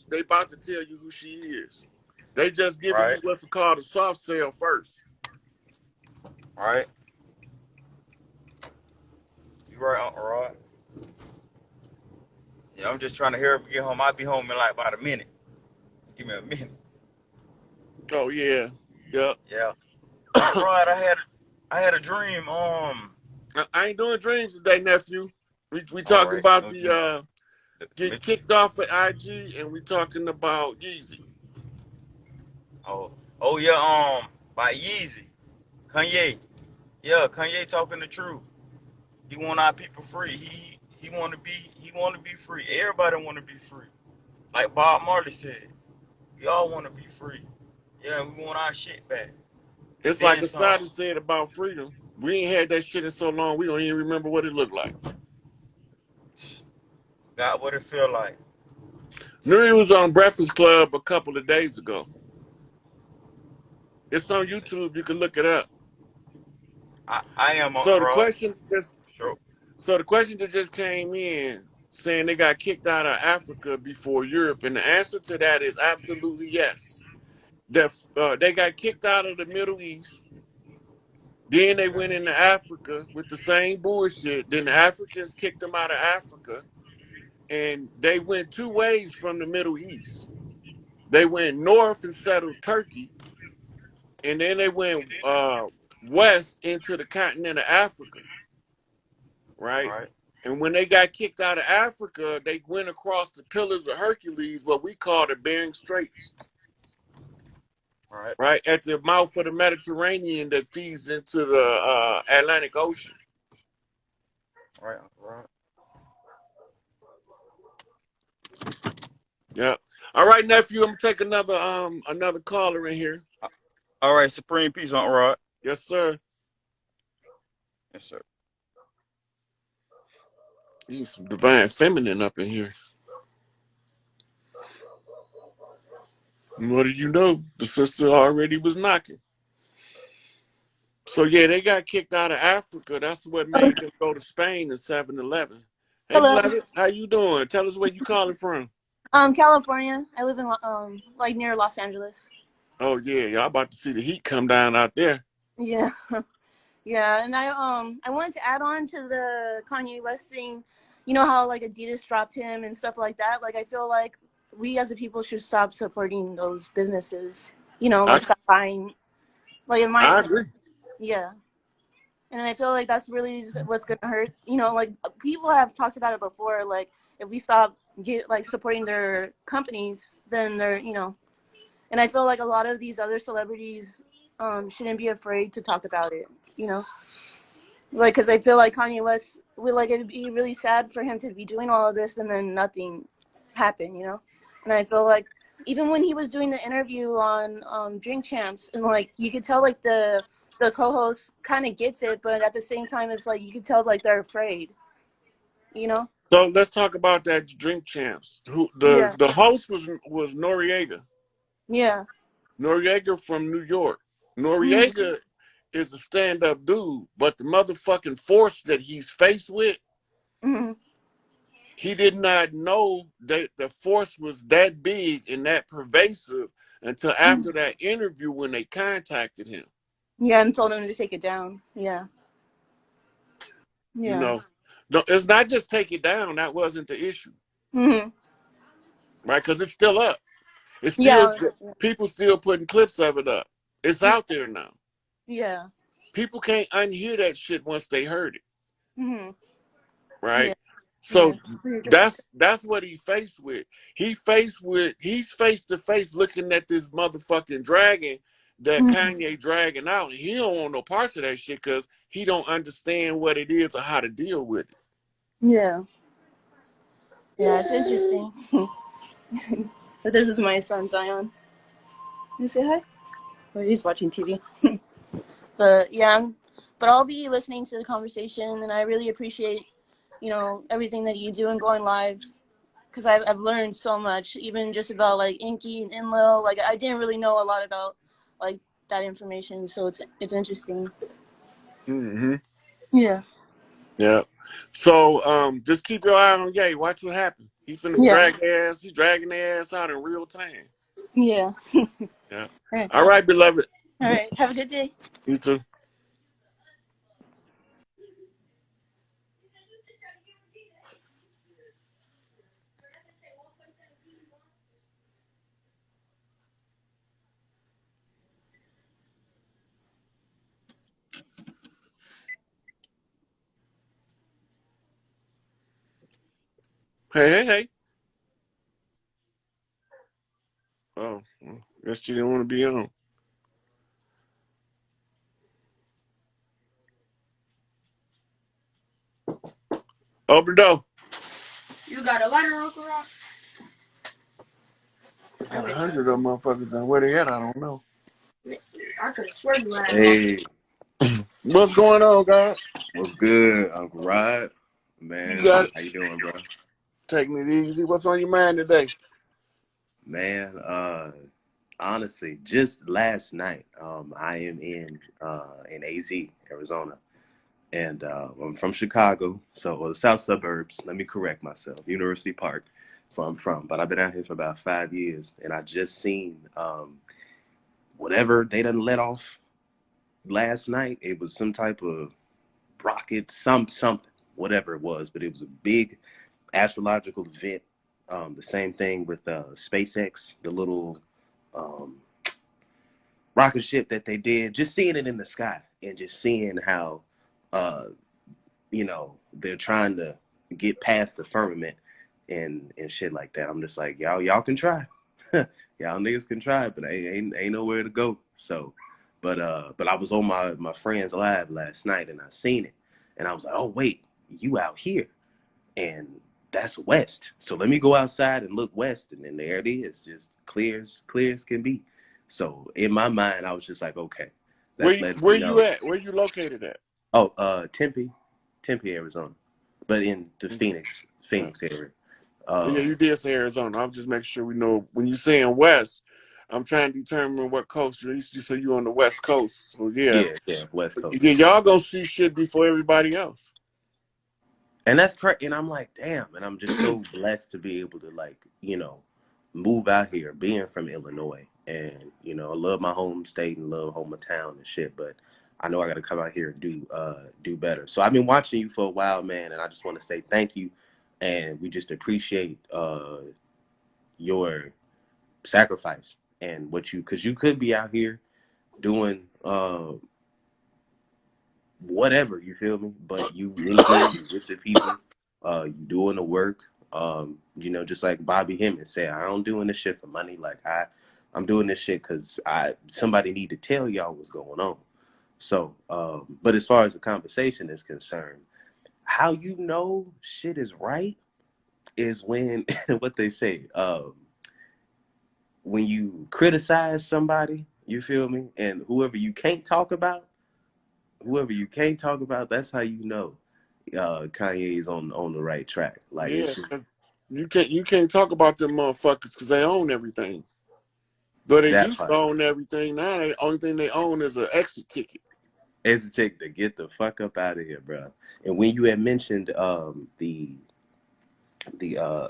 [SPEAKER 1] to tell you who she is. They just giving you
[SPEAKER 3] Right,
[SPEAKER 1] what's called a soft sell first.
[SPEAKER 3] right. You right, Uncle Rod. Yeah, I'm just trying to hear her get home. I'll be home in like about a minute. Just give me a minute.
[SPEAKER 1] Oh yeah, yeah.
[SPEAKER 3] Yeah. Uncle Rod, I had a dream.
[SPEAKER 1] I ain't doing dreams today, nephew. We
[SPEAKER 3] All
[SPEAKER 1] talking
[SPEAKER 3] right,
[SPEAKER 1] about
[SPEAKER 3] no
[SPEAKER 1] the
[SPEAKER 3] dream.
[SPEAKER 1] getting
[SPEAKER 3] Mitchell.
[SPEAKER 1] kicked off at IG, and we talking about Yeezy.
[SPEAKER 3] Oh, oh yeah. By Yeezy, Kanye. Yeah, Kanye talking the truth. He want our people free. He want to be free. Everybody want to be free. Like Bob Marley said, we all want to be free. Yeah, we want our shit back and
[SPEAKER 1] It's like
[SPEAKER 3] then some.
[SPEAKER 1] Asada said about freedom. We ain't had that shit in so long. We don't even remember what it looked like.
[SPEAKER 3] Got what it feel like.
[SPEAKER 1] Nuri was on Breakfast Club a couple of days ago. It's on
[SPEAKER 3] Say,
[SPEAKER 1] YouTube. You can look it up.
[SPEAKER 3] I am on
[SPEAKER 1] So the
[SPEAKER 3] Rod.
[SPEAKER 1] question just
[SPEAKER 3] Sure.
[SPEAKER 1] so the question that just came in saying they got kicked out of Africa before Europe, and the answer to that is absolutely yes. They got kicked out of the Middle East. Then they
[SPEAKER 3] Okay.
[SPEAKER 1] went into Africa with the same bullshit. Then the Africans kicked them out of Africa, and they went two ways from the Middle East. They went north and settled Turkey, and then they went west into the continent of Africa, right?
[SPEAKER 3] Right.
[SPEAKER 1] And when they got kicked out of Africa, they went across the Pillars of Hercules, what we call the Bering Straits,
[SPEAKER 3] Right.
[SPEAKER 1] right? At the mouth of the Mediterranean that feeds into the Atlantic Ocean.
[SPEAKER 3] Right. Right.
[SPEAKER 1] Yeah. All right, nephew, I'm gonna take another caller in here.
[SPEAKER 3] All right. Supreme peace on Rod.
[SPEAKER 1] Yes, sir.
[SPEAKER 3] Yes, sir.
[SPEAKER 1] Need some divine feminine up in here. And what did you know? The sister already was knocking. So yeah, they got kicked out of Africa. That's what
[SPEAKER 4] Oh,
[SPEAKER 1] made them go to Spain in 7-Eleven. Hey
[SPEAKER 4] hello.
[SPEAKER 1] beloved, how you doing? Tell us where you calling from.
[SPEAKER 4] California. I live in like near Los Angeles.
[SPEAKER 1] Oh yeah, y'all about to see the heat come down out there.
[SPEAKER 4] Yeah, yeah. And I wanted to add on to the Kanye West thing. You know how like Adidas dropped him and stuff like that. Like I feel like we as a people should stop supporting those businesses. You know,
[SPEAKER 1] I
[SPEAKER 4] like stop buying. Like in my
[SPEAKER 1] I
[SPEAKER 4] opinion,
[SPEAKER 1] agree.
[SPEAKER 4] yeah. And I feel like that's really what's gonna hurt. You know, like people have talked about it before. Like if we stop supporting their companies, then they're and I feel like a lot of these other celebrities shouldn't be afraid to talk about it, you know? Like, because I feel like Kanye West, it'd be really sad for him to be doing all of this and then nothing happen, you know? And I feel like even when he was doing the interview on Drink Champs, and like you could tell like the co-host kind of gets it, but at the same time, it's like you could tell like they're afraid, you know?
[SPEAKER 1] So let's talk about that drink champs. Who
[SPEAKER 4] Yeah,
[SPEAKER 1] the host was Noriega.
[SPEAKER 4] yeah,
[SPEAKER 1] Noriega from New York.
[SPEAKER 4] mm-hmm.
[SPEAKER 1] Noriega is a stand-up dude, but the motherfucking force that he's faced with,
[SPEAKER 4] Mm-hmm.
[SPEAKER 1] he did not know that the force was that big and that pervasive until after that interview when they contacted him.
[SPEAKER 4] Yeah, and told him to take it down. Yeah,
[SPEAKER 1] You
[SPEAKER 4] yeah.
[SPEAKER 1] know, no, it's not just take it down. That wasn't the issue,
[SPEAKER 4] Mm-hmm.
[SPEAKER 1] right? Because it's still up. It's still
[SPEAKER 4] Yeah,
[SPEAKER 1] people still putting clips of it up. It's
[SPEAKER 4] yeah,
[SPEAKER 1] out there now.
[SPEAKER 4] yeah.
[SPEAKER 1] People can't unhear that shit once they heard it,
[SPEAKER 4] Mm-hmm.
[SPEAKER 1] right?
[SPEAKER 4] Yeah,
[SPEAKER 1] So
[SPEAKER 4] yeah. Weird drink.
[SPEAKER 1] that's what he faced with. He's face to face looking at this motherfucking dragon that
[SPEAKER 4] Mhm.
[SPEAKER 1] Kanye dragging out. He don't want no parts of that shit because he don't understand what it is or how to deal with it.
[SPEAKER 4] Yeah, yeah. It's interesting. But this is my son Zion. You say hi? Oh, he's watching TV. But yeah, but I'll be listening to the conversation, and I really appreciate everything that you do and going live because I've learned so much, even just about like Inky and Enlil. Like I didn't really know a lot about like that information, so it's interesting.
[SPEAKER 1] Mm-hmm.
[SPEAKER 4] Yeah.
[SPEAKER 1] Yeah. So just keep your eye on Ye. Watch what happens. He finna
[SPEAKER 4] Yeah.
[SPEAKER 1] drag their ass. He dragging their ass out in real time.
[SPEAKER 4] Yeah.
[SPEAKER 1] Yeah.
[SPEAKER 4] All right.
[SPEAKER 1] All right, beloved.
[SPEAKER 4] All right. Have a good day.
[SPEAKER 1] You too. Hey, hey, hey. Oh, well, guess she didn't want to be on. Open the door.
[SPEAKER 4] You got a lighter, Uncle Rock?
[SPEAKER 1] Got 100 of them motherfuckers, and where they at, I don't know.
[SPEAKER 4] I could have sworn you had one.
[SPEAKER 5] Hey,
[SPEAKER 1] What's going on, guys?
[SPEAKER 5] what's good, Uncle Rod?
[SPEAKER 1] You
[SPEAKER 5] Man,
[SPEAKER 1] got it.
[SPEAKER 5] how you doing, bro?
[SPEAKER 1] Taking it easy. What's on your mind today?
[SPEAKER 5] Man, honestly, just last night, I am in AZ, Arizona, and I'm from Chicago, so the south suburbs. Let me correct myself, University Park, that's where I'm from. But I've been out here for about 5 years, and I just seen whatever they done let off last night. It was some type of rocket, something, whatever it was, but it was a big astrological event. The same thing with SpaceX, the little um, rocket ship that they did. Just seeing it in the sky and just seeing how, uh, they're trying to get past the firmament and shit like that. I'm just like, y'all can try, y'all niggas can try, but ain't nowhere to go. So, but I was on my friend's live last night and I seen it, and I was like, oh wait, you out here? And that's west. So let me go outside and look west, and then there it is, just clear as can be. So in my mind, I was just like, okay, that's letting
[SPEAKER 1] Where
[SPEAKER 5] me
[SPEAKER 1] you
[SPEAKER 5] know.
[SPEAKER 1] at? Where you located at?
[SPEAKER 5] Oh, Tempe, Arizona, but in the
[SPEAKER 1] Uh,
[SPEAKER 5] Phoenix area.
[SPEAKER 1] yeah,
[SPEAKER 5] Um,
[SPEAKER 1] you did say Arizona. I'm just making sure we know when you saying west. I'm trying to determine what coast you're east. You say you on the west coast. So
[SPEAKER 5] yeah, West Coast.
[SPEAKER 1] yeah, y'all gonna see shit before everybody else.
[SPEAKER 5] And that's correct. And I'm like, damn. And I'm just so blessed to be able to, like, move out here, being from Illinois. And, I love my home state and love hometown and shit. But I know I got to come out here and do better. So I've been watching you for a while, man. And I just want to say thank you. And we just appreciate your sacrifice and because you could be out here doing whatever, you feel me? But you in here, you with the people, you doing the work. Just like Bobby Hemmings said, I don't doing this shit for money. Like I'm doing this shit because somebody need to tell y'all what's going on. So, but as far as the conversation is concerned, how you know shit is right is when what they say, when you criticize somebody, you feel me, and whoever you can't talk about, that's how you know Kanye's on the right track. Like
[SPEAKER 1] Yeah,
[SPEAKER 5] it's just
[SPEAKER 1] because you can't talk about them motherfuckers because they own everything. But they
[SPEAKER 5] that
[SPEAKER 1] used to
[SPEAKER 5] part.
[SPEAKER 1] own everything. Now the only thing they own is an exit ticket.
[SPEAKER 5] It's a tick to get the fuck up out of here, bro. And when you had mentioned the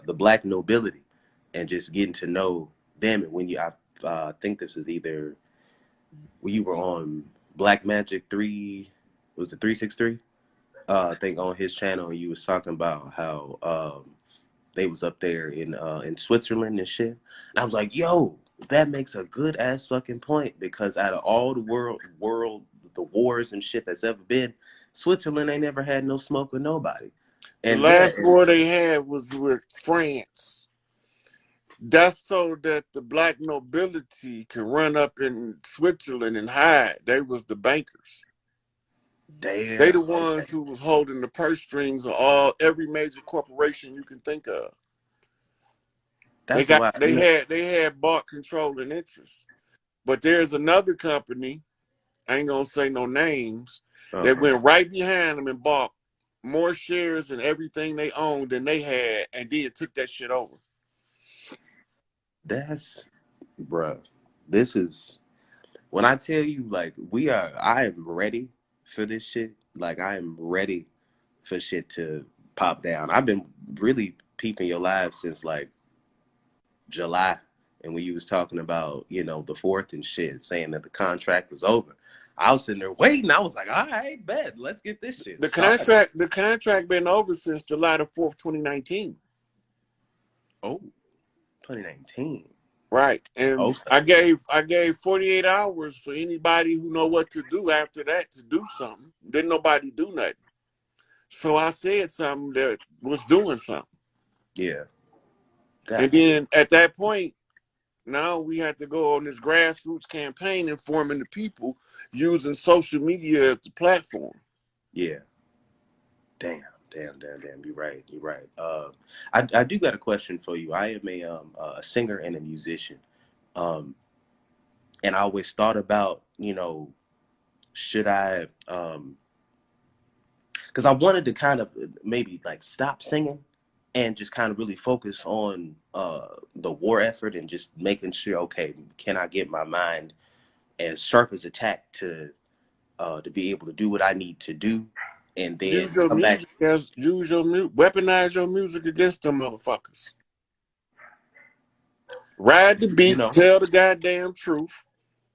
[SPEAKER 5] black nobility and just getting to know them, and when I think this was either when you were on Black Magic 3, was it 363? I think on his channel, you was talking about how they was up there in Switzerland and shit. And I was like, yo, that makes a good ass fucking point, because out of all the world the wars and shit that's ever been, Switzerland ain't never had no smoke with nobody.
[SPEAKER 1] The
[SPEAKER 5] And yeah,
[SPEAKER 1] last war they had was with France. That's so that the black nobility can run up in Switzerland and hide. They was the bankers. They the
[SPEAKER 5] damn,
[SPEAKER 1] ones
[SPEAKER 5] okay.
[SPEAKER 1] who was holding the purse strings of every major corporation you can think of. They
[SPEAKER 5] That's
[SPEAKER 1] got
[SPEAKER 5] why
[SPEAKER 1] they had bought controlling interest. But there's another company, I ain't gonna say no names, that
[SPEAKER 5] uh-huh.
[SPEAKER 1] went right behind them and bought more shares and everything they owned than they had, and then took that shit over.
[SPEAKER 5] That's bruh. This is when I tell you, like, I am ready for this shit. Like, I am ready for shit to pop down. I've been really peeping your live since like July, and when you was talking about, you know, the fourth and shit, saying that the contract was over, I was sitting there waiting. I was like, all right, bet, let's get this shit started.
[SPEAKER 1] The contract been over since July the 4th, 2019.
[SPEAKER 5] Oh, 2019.
[SPEAKER 1] Right. And
[SPEAKER 5] Okay.
[SPEAKER 1] I gave 48 hours for anybody who know what to do after that to do something. Didn't nobody do nothing. So I said something that was doing something.
[SPEAKER 5] Yeah.
[SPEAKER 1] And
[SPEAKER 5] God.
[SPEAKER 1] then at that point, now we had to go on this grassroots campaign informing the people using social media as the platform.
[SPEAKER 5] Yeah. Damn. Damn. Damn. Damn. You're right. You're right. I do got a question for you. I am a singer and a musician. Um, and I always thought about, you know, should I because I wanted to kind of maybe like stop singing and just kind of really focus on the war effort and just making sure, okay, can I get my mind as sharp as a tack to be able to do what I need to do, and then
[SPEAKER 1] Use your
[SPEAKER 5] come back,
[SPEAKER 1] music as weaponize your music against them motherfuckers. Ride the
[SPEAKER 5] you
[SPEAKER 1] beat,
[SPEAKER 5] know?
[SPEAKER 1] tell the goddamn truth,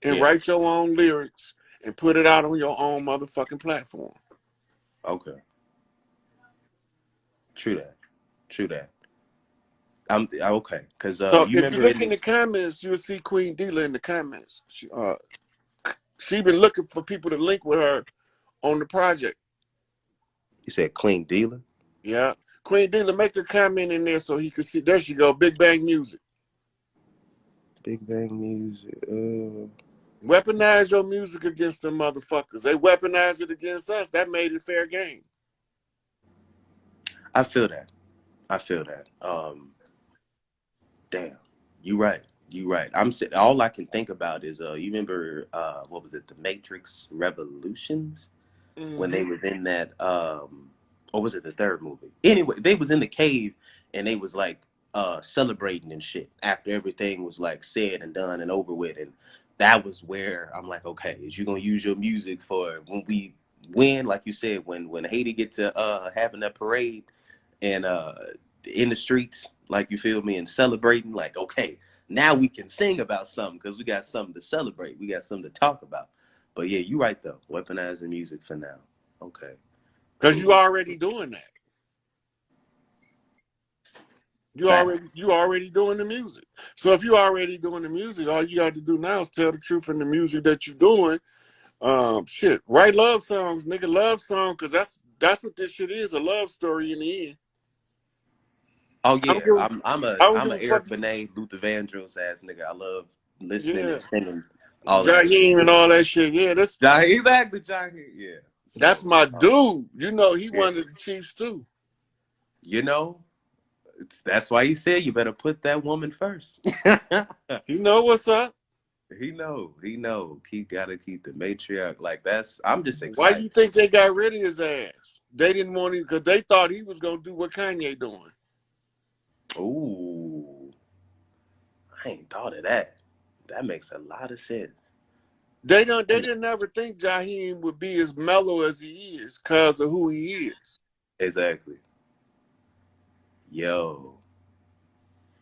[SPEAKER 1] and
[SPEAKER 5] Yeah.
[SPEAKER 1] write your own lyrics and put it out on your own motherfucking platform.
[SPEAKER 5] Okay. True that. True that. I'm okay because
[SPEAKER 1] So
[SPEAKER 5] you
[SPEAKER 1] if you
[SPEAKER 5] remember in
[SPEAKER 1] look in
[SPEAKER 5] the
[SPEAKER 1] the comments, you'll see Queen Dealer in the comments. She been looking for people to link with her on the project.
[SPEAKER 5] you said clean dealer,
[SPEAKER 1] Yeah. Queen Dealer, make a comment in there so he can see. There she go. Big Bang Music.
[SPEAKER 5] Big Bang Music.
[SPEAKER 1] Weaponize your music against them motherfuckers. They weaponized it against us. That made it fair game.
[SPEAKER 5] I feel that. I feel that. Damn, you right. You right. All I can think about is you remember what was it, the Matrix Revolutions, when
[SPEAKER 1] Mm-hmm.
[SPEAKER 5] they was in that or was it the third movie? Anyway, they was in the cave and they was like celebrating and shit after everything was like said and done and over with, and that was where I'm like, okay, is you gonna use your music for when we win, like you said, when Haiti get to having that parade and in the streets, like you feel me, and celebrating, like, okay, now we can sing about something because we got something to celebrate, we got something to talk about. But yeah, you're right though, weaponizing music for now. Okay,
[SPEAKER 1] Because you
[SPEAKER 5] cool.
[SPEAKER 1] already doing that.
[SPEAKER 5] Fact.
[SPEAKER 1] You already doing the music. So if you already doing the music, all you got to do now is tell the truth in the music that you're doing. Shit, write love songs, nigga, love song, because that's what this shit is, a love story in the end.
[SPEAKER 5] Oh
[SPEAKER 1] I don't
[SPEAKER 5] yeah,
[SPEAKER 1] give a,
[SPEAKER 5] I'm
[SPEAKER 1] I don't
[SPEAKER 5] I'm
[SPEAKER 1] give
[SPEAKER 5] a
[SPEAKER 1] a fuck.
[SPEAKER 5] Eric Benet, Luther Vandross ass nigga. I love listening
[SPEAKER 1] Yeah,
[SPEAKER 5] and singing all of that shit.
[SPEAKER 1] Jaheim and all that shit. Yeah,
[SPEAKER 5] Exactly, Johnny. Yeah.
[SPEAKER 1] that's
[SPEAKER 5] So
[SPEAKER 1] my dude. You know, he
[SPEAKER 5] yeah,
[SPEAKER 1] one of the Chiefs too.
[SPEAKER 5] you know, that's why he said you better put that woman first.
[SPEAKER 1] He know what's up.
[SPEAKER 5] He know. He gotta keep the matriarch. Like that's. I'm just
[SPEAKER 1] Why you
[SPEAKER 5] excited.
[SPEAKER 1] think they got rid of his ass? They didn't want him because they thought he was gonna do what Kanye doing.
[SPEAKER 5] Ooh, I ain't thought of that. That makes a lot of sense.
[SPEAKER 1] They didn't ever think Jaheim would be as mellow as he is because of who he is.
[SPEAKER 5] Exactly. Yo.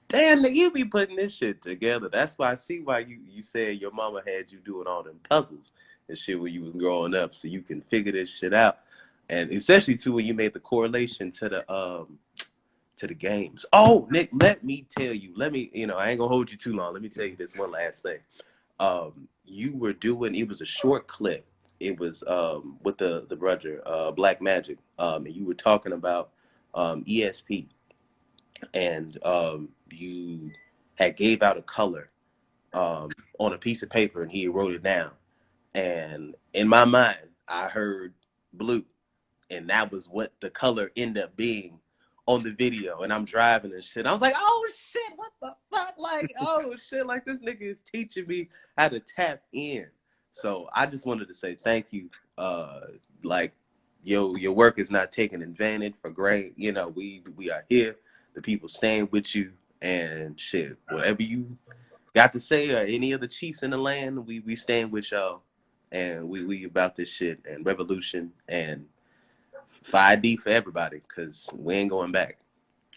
[SPEAKER 5] Damn, nigga, you be putting this shit together. That's why I see why you said your mama had you doing all them puzzles and shit when you was growing up, so you can figure this shit out. And especially too when you made the correlation to the games. Oh, Nick, let me tell you. Let me, I ain't gonna hold you too long. Let me tell you this one last thing. You were doing. It was a short clip. It was with the brother Black Magic. And you were talking about ESP, and you had gave out a color on a piece of paper, and he wrote it down. And in my mind, I heard blue, and that was what the color ended up being on the video. And I'm driving and shit. I was like, oh shit, what the fuck? Like, oh shit, like this nigga is teaching me how to tap in. So I just wanted to say thank you. Like your work is not taken advantage for great. We are here. The people stand with you, and shit, whatever you got to say, or any of the chiefs in the land, we stand with y'all, and we about this shit and revolution, and 5D for everybody, because we ain't going back.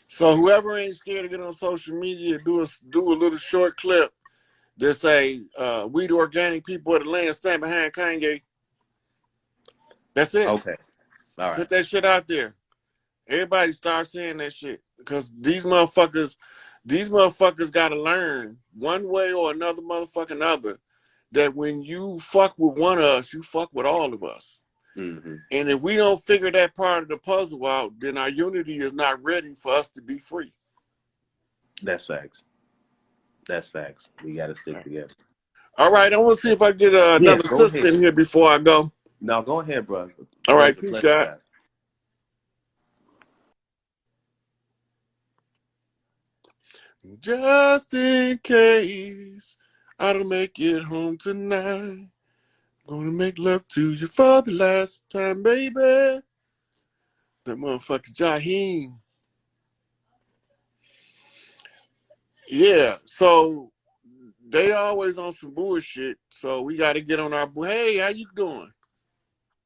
[SPEAKER 1] So whoever ain't scared to get on social media, do a little short clip that say, "We the organic people of the land stand behind Kanye." That's it.
[SPEAKER 5] Okay. All right.
[SPEAKER 1] Put that shit out there. Everybody start saying that shit because these motherfuckers got to learn one way or another motherfucking other that when you fuck with one of us, you fuck with all of us.
[SPEAKER 5] Mm-hmm.
[SPEAKER 1] And if we don't figure that part of the puzzle out, then our unity is not ready for us to be free.
[SPEAKER 5] That's facts. That's facts. We got to stick together.
[SPEAKER 1] All right, I want to see if I get
[SPEAKER 5] Yeah,
[SPEAKER 1] another
[SPEAKER 5] go
[SPEAKER 1] sister
[SPEAKER 5] ahead.
[SPEAKER 1] in here before I go.
[SPEAKER 5] No, go ahead, bro.
[SPEAKER 1] All right,
[SPEAKER 5] Pleasure,
[SPEAKER 1] peace,
[SPEAKER 5] pleasure,
[SPEAKER 1] God.
[SPEAKER 5] guys.
[SPEAKER 1] Just in case I don't make it home tonight, gonna make love to you for the last time, baby. That motherfucker Jaheim. Yeah, so they always on some bullshit. So we got to get on our. Hey, how you doing?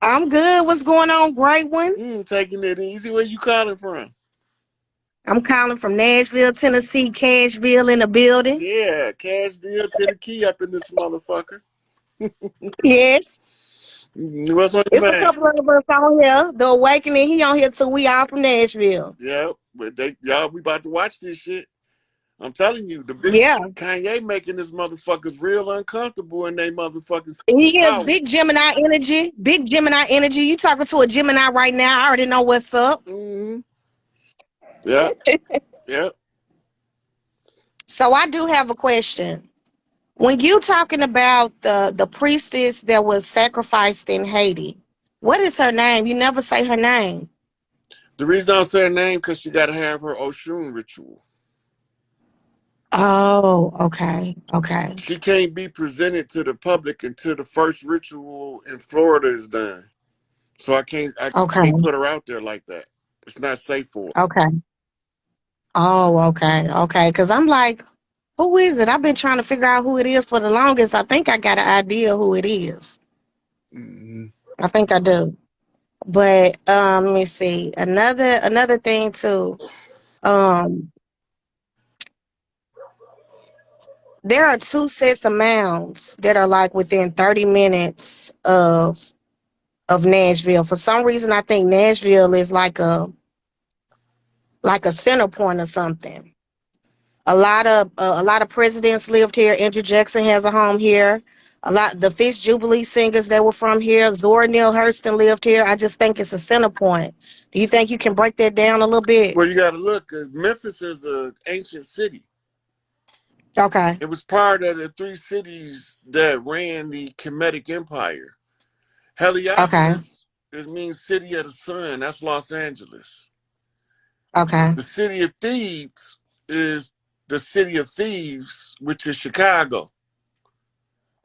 [SPEAKER 6] I'm good. What's going on, great one?
[SPEAKER 1] Taking it easy. Where you calling from?
[SPEAKER 6] I'm calling from Nashville, Tennessee, Cashville in the building.
[SPEAKER 1] Yeah, Cashville to the key up in this motherfucker.
[SPEAKER 6] Yes.
[SPEAKER 1] What's on your
[SPEAKER 6] It's a
[SPEAKER 1] mind?
[SPEAKER 6] couple of us on here. The Awakening, he on here too. We all from Nashville.
[SPEAKER 1] Yeah, but y'all, we about to watch this shit. I'm telling you, the big
[SPEAKER 6] Yeah.
[SPEAKER 1] Kanye making this motherfuckers real uncomfortable in they motherfuckers
[SPEAKER 6] He is
[SPEAKER 1] power.
[SPEAKER 6] big Gemini energy. Big Gemini energy. You talking to a Gemini right now. I already know what's up.
[SPEAKER 1] Mm-hmm. Yeah, yeah.
[SPEAKER 6] So I do have a question. When you talking about the priestess that was sacrificed in Haiti, what is her name? You never say her name.
[SPEAKER 1] The reason I say her name because she got to have her Oshun ritual.
[SPEAKER 6] Oh, okay. Okay.
[SPEAKER 1] She can't be presented to the public until the first ritual in Florida is done. So I can't
[SPEAKER 6] Okay.
[SPEAKER 1] put her out there like that. It's not safe for her.
[SPEAKER 6] Okay. Oh, okay. Okay. Because I'm like, who is it? I've been trying to figure out who it is for the longest. I think I got an idea who it is.
[SPEAKER 1] Mm-hmm.
[SPEAKER 6] I think I do. But let me see. Another thing too. Um, there are two sets of mounds that are like within 30 minutes of Nashville. For some reason, I think Nashville is like a center point or something. A lot of presidents lived here. Andrew Jackson has a home here. A lot the Fish Jubilee singers that were from here. Zora Neale Hurston lived here. I just think it's a center point. Do you think you can break that down a little bit?
[SPEAKER 1] Well, you got to look. Memphis is an ancient city.
[SPEAKER 6] Okay.
[SPEAKER 1] It was part of the three cities that ran the Kemetic Empire.
[SPEAKER 6] Okay.
[SPEAKER 1] Heliopolis means city of the sun. That's Los Angeles.
[SPEAKER 6] Okay.
[SPEAKER 1] The city of Thebes is the city of thieves, which is Chicago.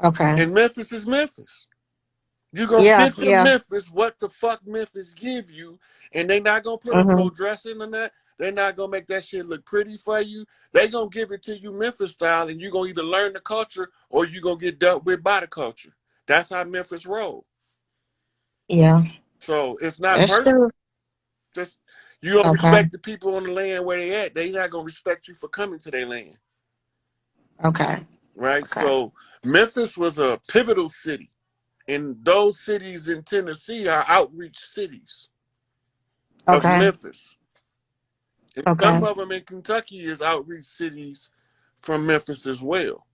[SPEAKER 6] Okay.
[SPEAKER 1] And Memphis is Memphis. You're going to
[SPEAKER 6] Yeah.
[SPEAKER 1] get from
[SPEAKER 6] Yeah.
[SPEAKER 1] Memphis what the fuck Memphis give you, and they not going to put a
[SPEAKER 6] Mm-hmm.
[SPEAKER 1] little dressing on that. They're not going to make that shit look pretty for you. They going to give it to you Memphis style, and you're going to either learn the culture or you're going to get dealt with by the culture. That's how Memphis roll.
[SPEAKER 6] Yeah.
[SPEAKER 1] So it's not
[SPEAKER 6] That's
[SPEAKER 1] personal.
[SPEAKER 6] true.
[SPEAKER 1] Just you don't
[SPEAKER 6] Okay.
[SPEAKER 1] respect the people on the land where they at. They not going to respect you for coming to their land.
[SPEAKER 6] Okay.
[SPEAKER 1] Right?
[SPEAKER 6] Okay.
[SPEAKER 1] So Memphis was a pivotal city. And those cities in Tennessee are outreach cities of
[SPEAKER 6] Okay.
[SPEAKER 1] Memphis. And some
[SPEAKER 6] Okay.
[SPEAKER 1] of them in Kentucky is outreach cities from Memphis as well.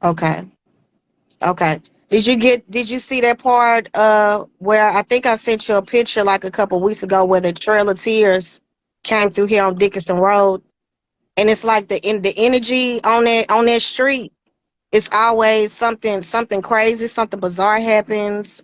[SPEAKER 6] Okay. Okay. Did you see that part where I think I sent you a picture like a couple weeks ago where the Trail of Tears came through here on Dickinson Road? And it's like the energy on that street, it's always something crazy, something bizarre happens.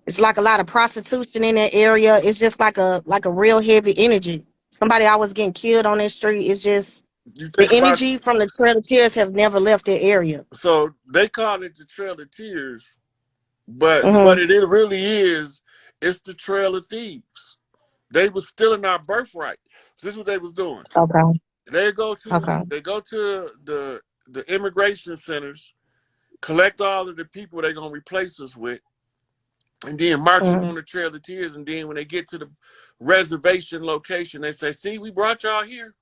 [SPEAKER 6] It's like a lot of prostitution in that area. It's just like a real heavy energy. Somebody always getting killed on that street. It's just
[SPEAKER 1] You
[SPEAKER 6] the
[SPEAKER 1] think about
[SPEAKER 6] energy from the Trail of Tears have never left that area.
[SPEAKER 1] so they call it the Trail of Tears, but what
[SPEAKER 6] Mm-hmm.
[SPEAKER 1] it really is, it's the Trail of Thieves. They was stealing our birthright. So this is what they was doing.
[SPEAKER 6] Okay.
[SPEAKER 1] They go to
[SPEAKER 6] Okay.
[SPEAKER 1] the immigration centers, collect all of the people they're gonna replace us with, and then march them on
[SPEAKER 6] Mm-hmm.
[SPEAKER 1] the Trail of Tears. And then when they get to the reservation location, they say, "See, we brought y'all here."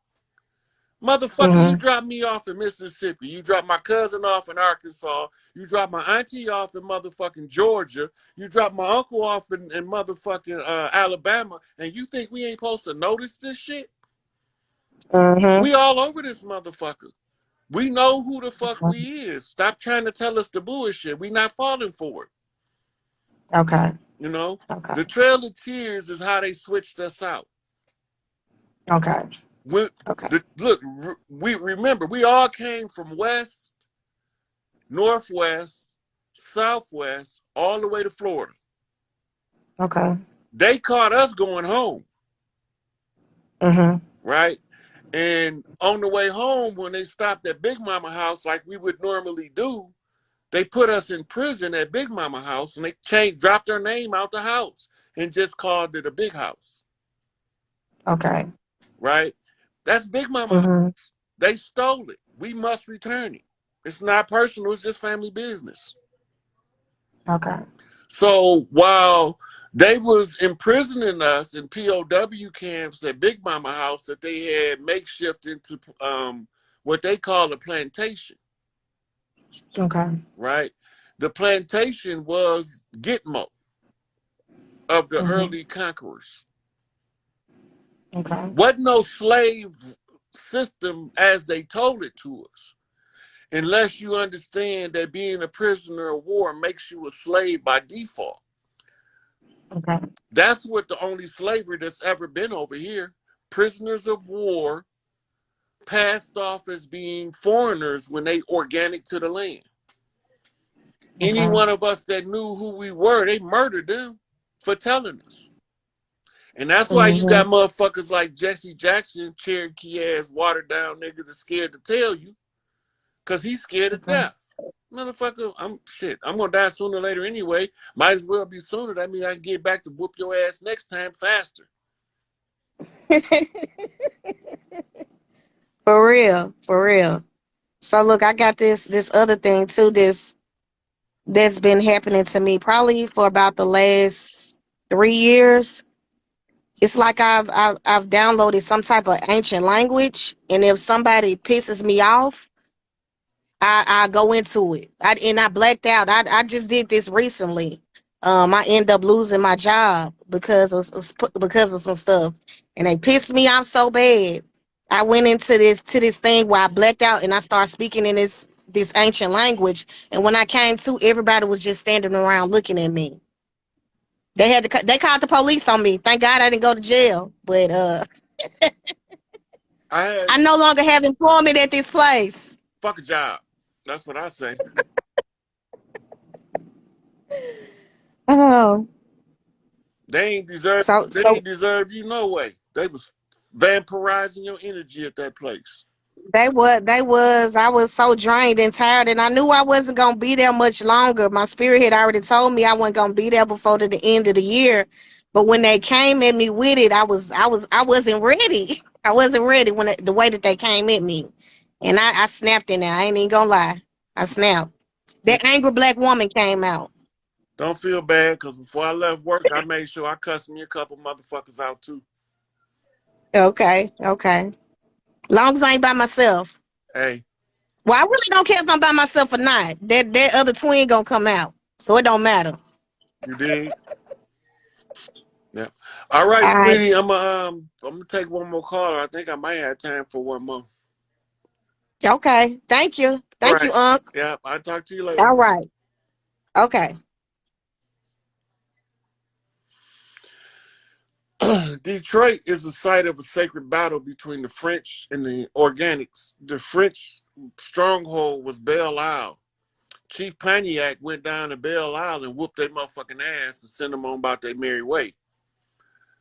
[SPEAKER 1] Motherfucker, you
[SPEAKER 6] Mm-hmm.
[SPEAKER 1] dropped me off in Mississippi. You dropped my cousin off in Arkansas. You dropped my auntie off in motherfucking Georgia. You dropped my uncle off in motherfucking Alabama. And you think we ain't supposed to notice this shit?
[SPEAKER 6] Mm-hmm.
[SPEAKER 1] We all over this motherfucker. We know who the fuck we is. Stop trying to tell us the bullshit. We not falling for it.
[SPEAKER 6] Okay.
[SPEAKER 1] You know?
[SPEAKER 6] Okay.
[SPEAKER 1] The Trail of Tears is how they switched us out.
[SPEAKER 6] Okay.
[SPEAKER 1] When,
[SPEAKER 6] Okay.
[SPEAKER 1] look, we remember, we all came from west, northwest, southwest, all the way to Florida.
[SPEAKER 6] Okay.
[SPEAKER 1] They caught us going home,
[SPEAKER 6] Mm-hmm.
[SPEAKER 1] right? And on the way home, when they stopped at Big Mama house like we would normally do, they put us in prison at Big Mama house, and they dropped our name out the house and just called it a big house,
[SPEAKER 6] Okay.
[SPEAKER 1] right? That's Big Mama house.
[SPEAKER 6] Mm-hmm.
[SPEAKER 1] They stole it. We must return it. It's not personal. It's just family business.
[SPEAKER 6] Okay.
[SPEAKER 1] So while they was imprisoning us in POW camps at Big Mama house that they had makeshift into what they call a plantation,
[SPEAKER 6] Okay.
[SPEAKER 1] right? The plantation was Gitmo of the
[SPEAKER 6] Mm-hmm.
[SPEAKER 1] early conquerors.
[SPEAKER 6] Okay.
[SPEAKER 1] Wasn't no slave system as they told it to us, unless you understand that being a prisoner of war makes you a slave by default.
[SPEAKER 6] Okay.
[SPEAKER 1] That's what the only slavery that's ever been over here. Prisoners of war passed off as being foreigners when they organic to the land. Any
[SPEAKER 6] Okay.
[SPEAKER 1] one of us that knew who we were, they murdered them for telling us. And that's why you got
[SPEAKER 6] Mm-hmm.
[SPEAKER 1] motherfuckers like Jesse Jackson, Cherokee ass, watered down nigga that's scared to tell you, because he's scared of
[SPEAKER 6] Okay.
[SPEAKER 1] death. Motherfucker, I'm gonna die sooner or later anyway. Might as well be sooner. That means I can get back to whoop your ass next time faster.
[SPEAKER 6] For real. For real. So look, I got this other thing too. That's been happening to me probably for about the last 3 years. It's like I've downloaded some type of ancient language, and if somebody pisses me off, I go into it. I blacked out. I just did this recently. I end up losing my job because of some stuff, and they pissed me off so bad. I went into this thing where I blacked out and I started speaking in this ancient language. And when I came to, everybody was just standing around looking at me. They called the police on me. Thank God I didn't go to jail, but
[SPEAKER 1] I had
[SPEAKER 6] I no longer have employment at this place.
[SPEAKER 1] fuck a job. That's what I say.
[SPEAKER 6] Oh,
[SPEAKER 1] They ain't deserve
[SPEAKER 6] so
[SPEAKER 1] they
[SPEAKER 6] so
[SPEAKER 1] ain't deserve you no way. They was vampirizing your energy at that place.
[SPEAKER 6] I was so drained and tired, and I knew I wasn't gonna be there much longer. My spirit had already told me I wasn't gonna be there before the end of the year. But when they came at me with it, I wasn't ready. I wasn't ready the way that they came at me. And I snapped in there. I ain't even gonna lie. I snapped.
[SPEAKER 1] Yeah.
[SPEAKER 6] That angry black woman came out.
[SPEAKER 1] Don't feel bad, because before I left work, I made sure I cussed me a couple motherfuckers out too.
[SPEAKER 6] Okay, okay. Long as I ain't by myself.
[SPEAKER 1] Hey,
[SPEAKER 6] Well, I really don't care if I'm by myself or not. That other twin gonna come out. So it don't matter.
[SPEAKER 1] you dig? Yeah. All right,
[SPEAKER 6] All right.
[SPEAKER 1] sweetie. I'm gonna take one more caller. I think I might have time for one more.
[SPEAKER 6] Okay. Thank you.
[SPEAKER 1] All
[SPEAKER 6] Thank
[SPEAKER 1] right.
[SPEAKER 6] you, Unc.
[SPEAKER 1] Yeah, I'll talk to you later.
[SPEAKER 6] All right. Okay.
[SPEAKER 1] Detroit is the site of a sacred battle between the French and the Organics. The French stronghold was Belle Isle. Chief Pontiac went down to Belle Isle and whooped their motherfucking ass and sent them on about their merry way.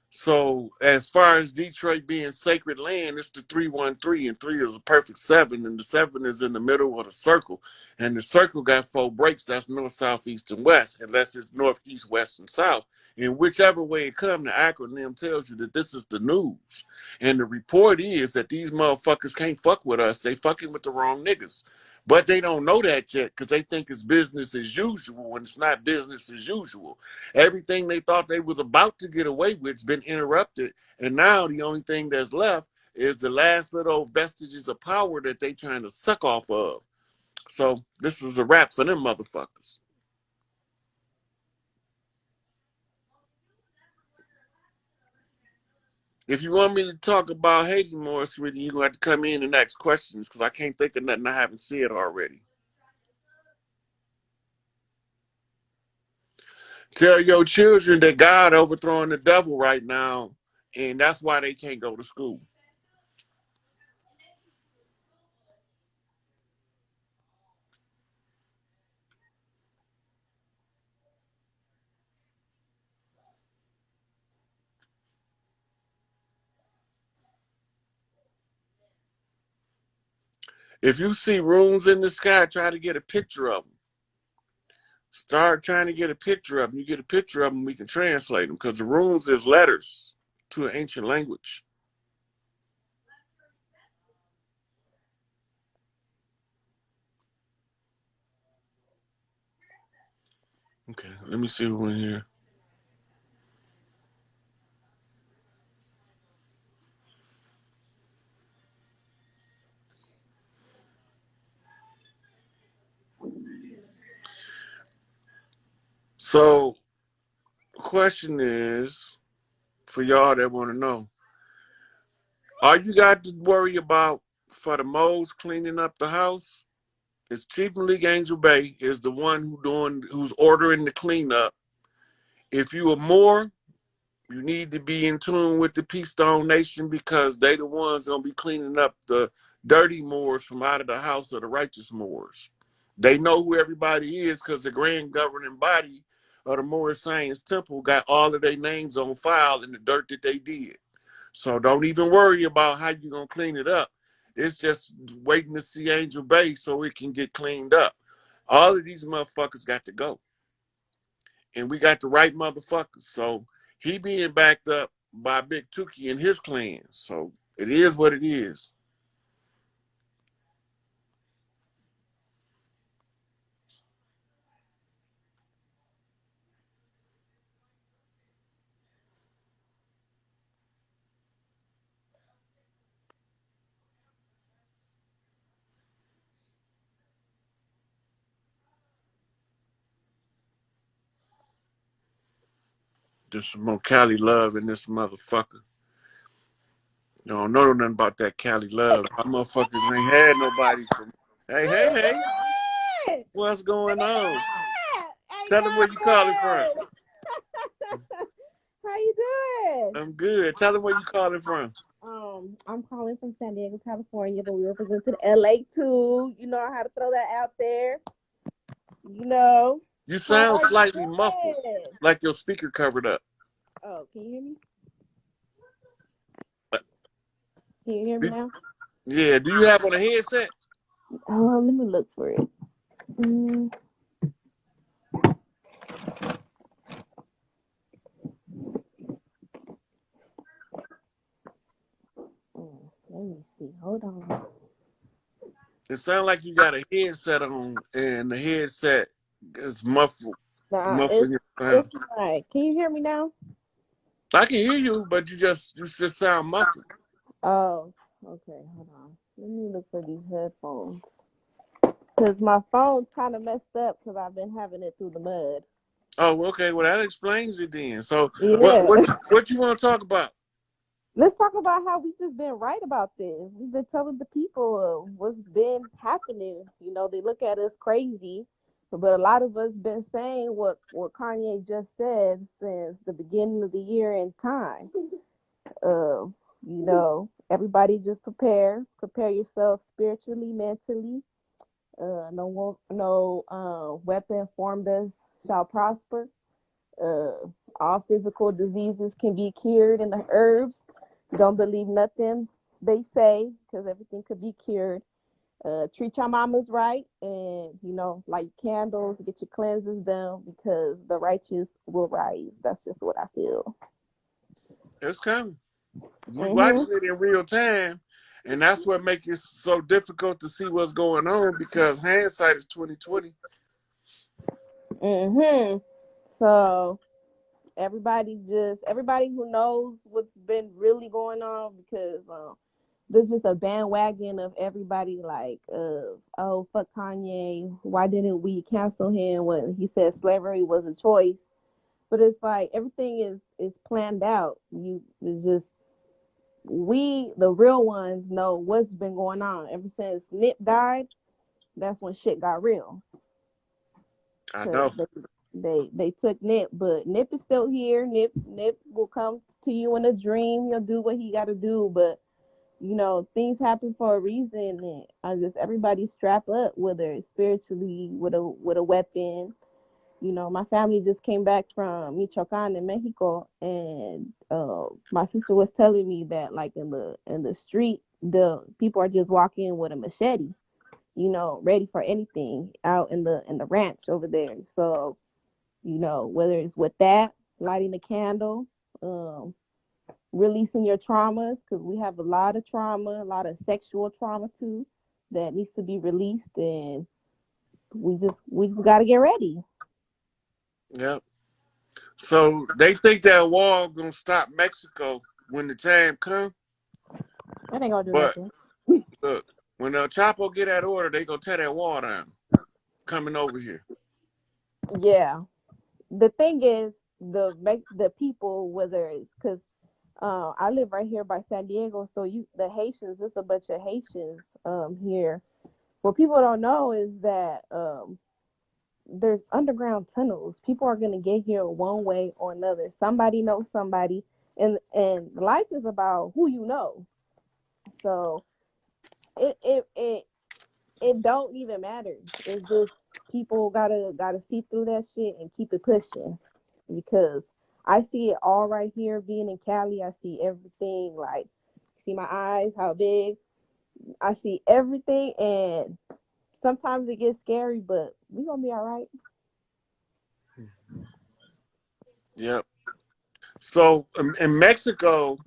[SPEAKER 1] So as far as Detroit being sacred land, it's the 313, and 3 is a perfect 7, and the 7 is in the middle of the circle. And the circle got 4 breaks. That's north, south, east, and west, unless it's north, east, west, and south. In whichever way it comes, the acronym tells you that this is the news. And the report is that these motherfuckers can't fuck with us. They fucking with the wrong niggas. But they don't know that yet because they think it's business as usual when it's not business as usual. Everything they thought they was about to get away with has been interrupted. And now the only thing that's left is the last little vestiges of power that they trying to suck off of. So this is a wrap for them motherfuckers. If you want me to talk about Haiti more, sweetie, you're going to have to come in and ask questions because I can't think of nothing I haven't said already. Tell your children that God overthrowing the devil right now, and that's why they can't go to school. If you see runes in the sky, try to get a picture of them. Start trying to get a picture of them. You get a picture of them, we can translate them because the runes is letters to an ancient language. Okay, let me see who in here. So, the question is for y'all that want to know: all you got to worry about for the moles cleaning up the house is Chief Malik Angel Bay is the one who's ordering the cleanup. If you are more, you need to be in tune with the Peace Stone Nation because they the ones gonna be cleaning up the dirty Moors from out of the house of the righteous Moors. They know who everybody is because the grand governing body of the Moorish Science Temple got all of their names on file in the dirt that they did. So don't even worry about how you're gonna clean it up. It's just waiting to see Angel Bay so it can get cleaned up. All of these motherfuckers got to go. And we got the right motherfuckers. So he being backed up by Big Tuki and his clan. So it is what it is. There's some more Cali love in this motherfucker. You don't know nothing about that Cali love. My motherfuckers ain't had nobody from. Hey, hey, hey. What's going on? Tell them where you calling from.
[SPEAKER 7] How you doing?
[SPEAKER 1] I'm good. Tell them where you calling from.
[SPEAKER 7] I'm calling from San Diego, California, but we represented LA too. You know, I had to throw that out there. You know,
[SPEAKER 1] You
[SPEAKER 7] how
[SPEAKER 1] sound
[SPEAKER 7] are you
[SPEAKER 1] slightly muffled,
[SPEAKER 7] doing?
[SPEAKER 1] like your speaker covered up.
[SPEAKER 7] Oh, can you hear me?
[SPEAKER 1] Uh,
[SPEAKER 7] Can you hear me now?
[SPEAKER 1] Yeah, do you have on a headset?
[SPEAKER 7] Let me look for it. Mm, Let me see. Hold on.
[SPEAKER 1] It sounds like you got a headset on, and the headset is muffled,
[SPEAKER 7] Nah,
[SPEAKER 1] muffling your sound.
[SPEAKER 7] it's right. Can you hear me now?
[SPEAKER 1] I can hear you, but you just sound muffled.
[SPEAKER 7] Oh, okay. Hold on. Let me look for these headphones. Because my phone's kind of messed up because I've been having it through the mud.
[SPEAKER 1] Oh, okay. Well, that explains it then. So, what
[SPEAKER 7] Yeah.
[SPEAKER 1] what what you want to talk about?
[SPEAKER 7] Let's talk about how we just been right about this. We've been telling the people what's been happening. You know, they look at us crazy, but a lot of us been saying what Kanye just said since the beginning of the year in time. Everybody just prepare yourself spiritually, mentally. No weapon formed us shall prosper. Uh, all physical diseases can be cured in the herbs. Don't believe nothing they say because everything could be cured. treat your mamas right, and light candles, get your cleanses done, because the righteous will rise. That's just what I feel.
[SPEAKER 1] It's coming. We
[SPEAKER 7] Mhm.
[SPEAKER 1] watching it in real time, and that's what makes it so difficult to see what's going on because hindsight is 2020.
[SPEAKER 7] Mhm. So everybody who knows what's been really going on, because there's just a bandwagon of everybody like, oh, fuck Kanye. Why didn't we cancel him when he said slavery was a choice? But it's like everything is planned out. It's just, we, the real ones, know what's been going on ever since Nip died. That's when shit got real.
[SPEAKER 1] I
[SPEAKER 7] Cause
[SPEAKER 1] know.
[SPEAKER 7] they took Nip, but Nip is still here. Nip will come to you in a dream. He'll do what he got to do, but things happen for a reason. And I just, everybody strap up, whether it's spiritually, with a weapon. My family just came back from Michoacan in Mexico, and my sister was telling me that, like, in the street, the people are just walking with a machete, ready for anything out in the ranch over there. So, whether it's with that, lighting a candle, um, releasing your traumas, because we have a lot of trauma, a lot of sexual trauma too, that needs to be released, and we just got to get ready.
[SPEAKER 1] Yep. So they think that wall gonna stop Mexico when the time comes,
[SPEAKER 7] That ain't gonna do
[SPEAKER 1] but
[SPEAKER 7] nothing.
[SPEAKER 1] look, when El Chapo get that order, they gonna tear that wall down. Coming over here.
[SPEAKER 7] Yeah, the thing is, the people, whether it's because I live right here by San Diego, so the Haitians, there's a bunch of Haitians here. What people don't know is that there's underground tunnels. People are gonna get here one way or another. Somebody knows somebody, and life is about who you know. So it don't even matter. It's just, people gotta see through that shit and keep it pushing, because I see it all right here. Being in Cali, I see everything. Like, see my eyes, how big. I see everything, and sometimes it gets scary, but we gonna be all right.
[SPEAKER 1] Yep. So in Mexico,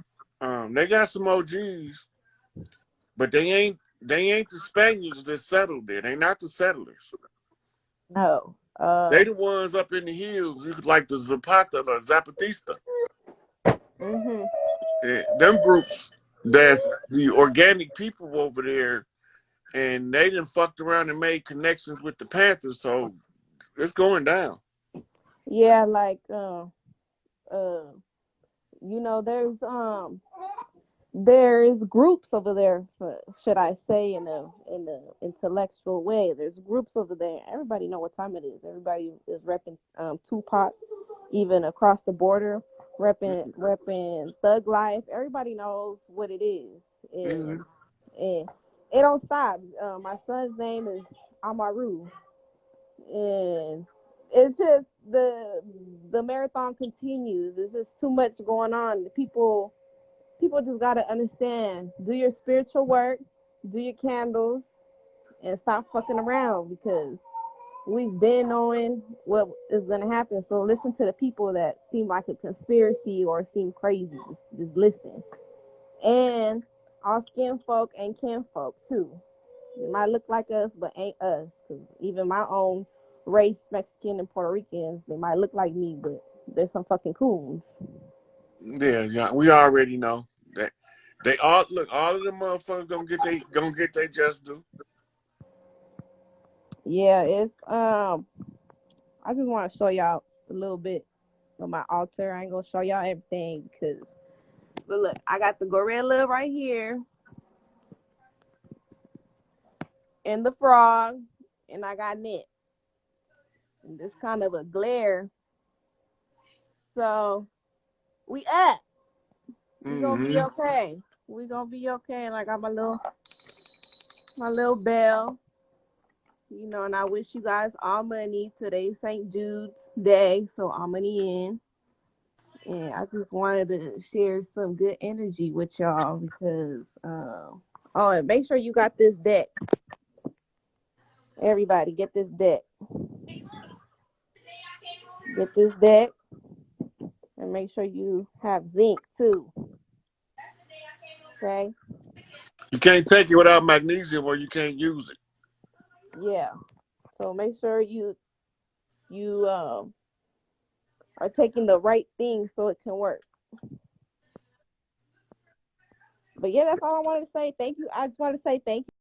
[SPEAKER 1] they got some OGs, but they ain't the Spaniards that settled there. They not the settlers.
[SPEAKER 7] No.
[SPEAKER 1] They the ones up in the hills, like the Zapata or Zapatista.
[SPEAKER 7] Mhm.
[SPEAKER 1] Them groups, that's the organic people over there, and they done fucked around and made connections with the Panthers, so it's going down.
[SPEAKER 7] Yeah, like, uh there is groups over there, should I say, in a intellectual way. There's groups over there. Everybody know what time it is. Everybody is repping Tupac, even across the border, repping Thug Life. Everybody knows what it is,
[SPEAKER 1] Mm-hmm.
[SPEAKER 7] and it don't stop. My son's name is Amaru, and it's just the marathon continues. There's just too much going on. People just gotta understand. Do your spiritual work, do your candles, and stop fucking around, because we've been knowing what is gonna happen. So listen to the people that seem like a conspiracy or seem crazy. Just listen. And all skin folk and kin folk too. They might look like us, but ain't us. Cause even my own race, Mexican and Puerto Ricans, they might look like me, but they're some fucking coons.
[SPEAKER 1] Yeah, yeah, we already know that. They all look. All of them motherfuckers gonna get they just do.
[SPEAKER 7] Yeah, it's I just want to show y'all a little bit of my altar. I ain't gonna show y'all everything, because, but look, I got the gorilla right here, and the frog, and I got Nick. And this kind of a glare. So we up. We gonna be
[SPEAKER 1] Mm-hmm.
[SPEAKER 7] okay. We gonna be okay. And I got my little bell. And I wish you guys all money. Today's St. Jude's Day, so all money in. And I just wanted to share some good energy with y'all, because oh, and make sure you got this deck. Everybody, get this deck. Get this deck, and make sure you have zinc too. Okay.
[SPEAKER 1] You can't take it without magnesium, or you can't use it.
[SPEAKER 7] Yeah. So make sure you are taking the right things so it can work. But yeah, that's all I wanted to say. Thank you. I just want to say thank you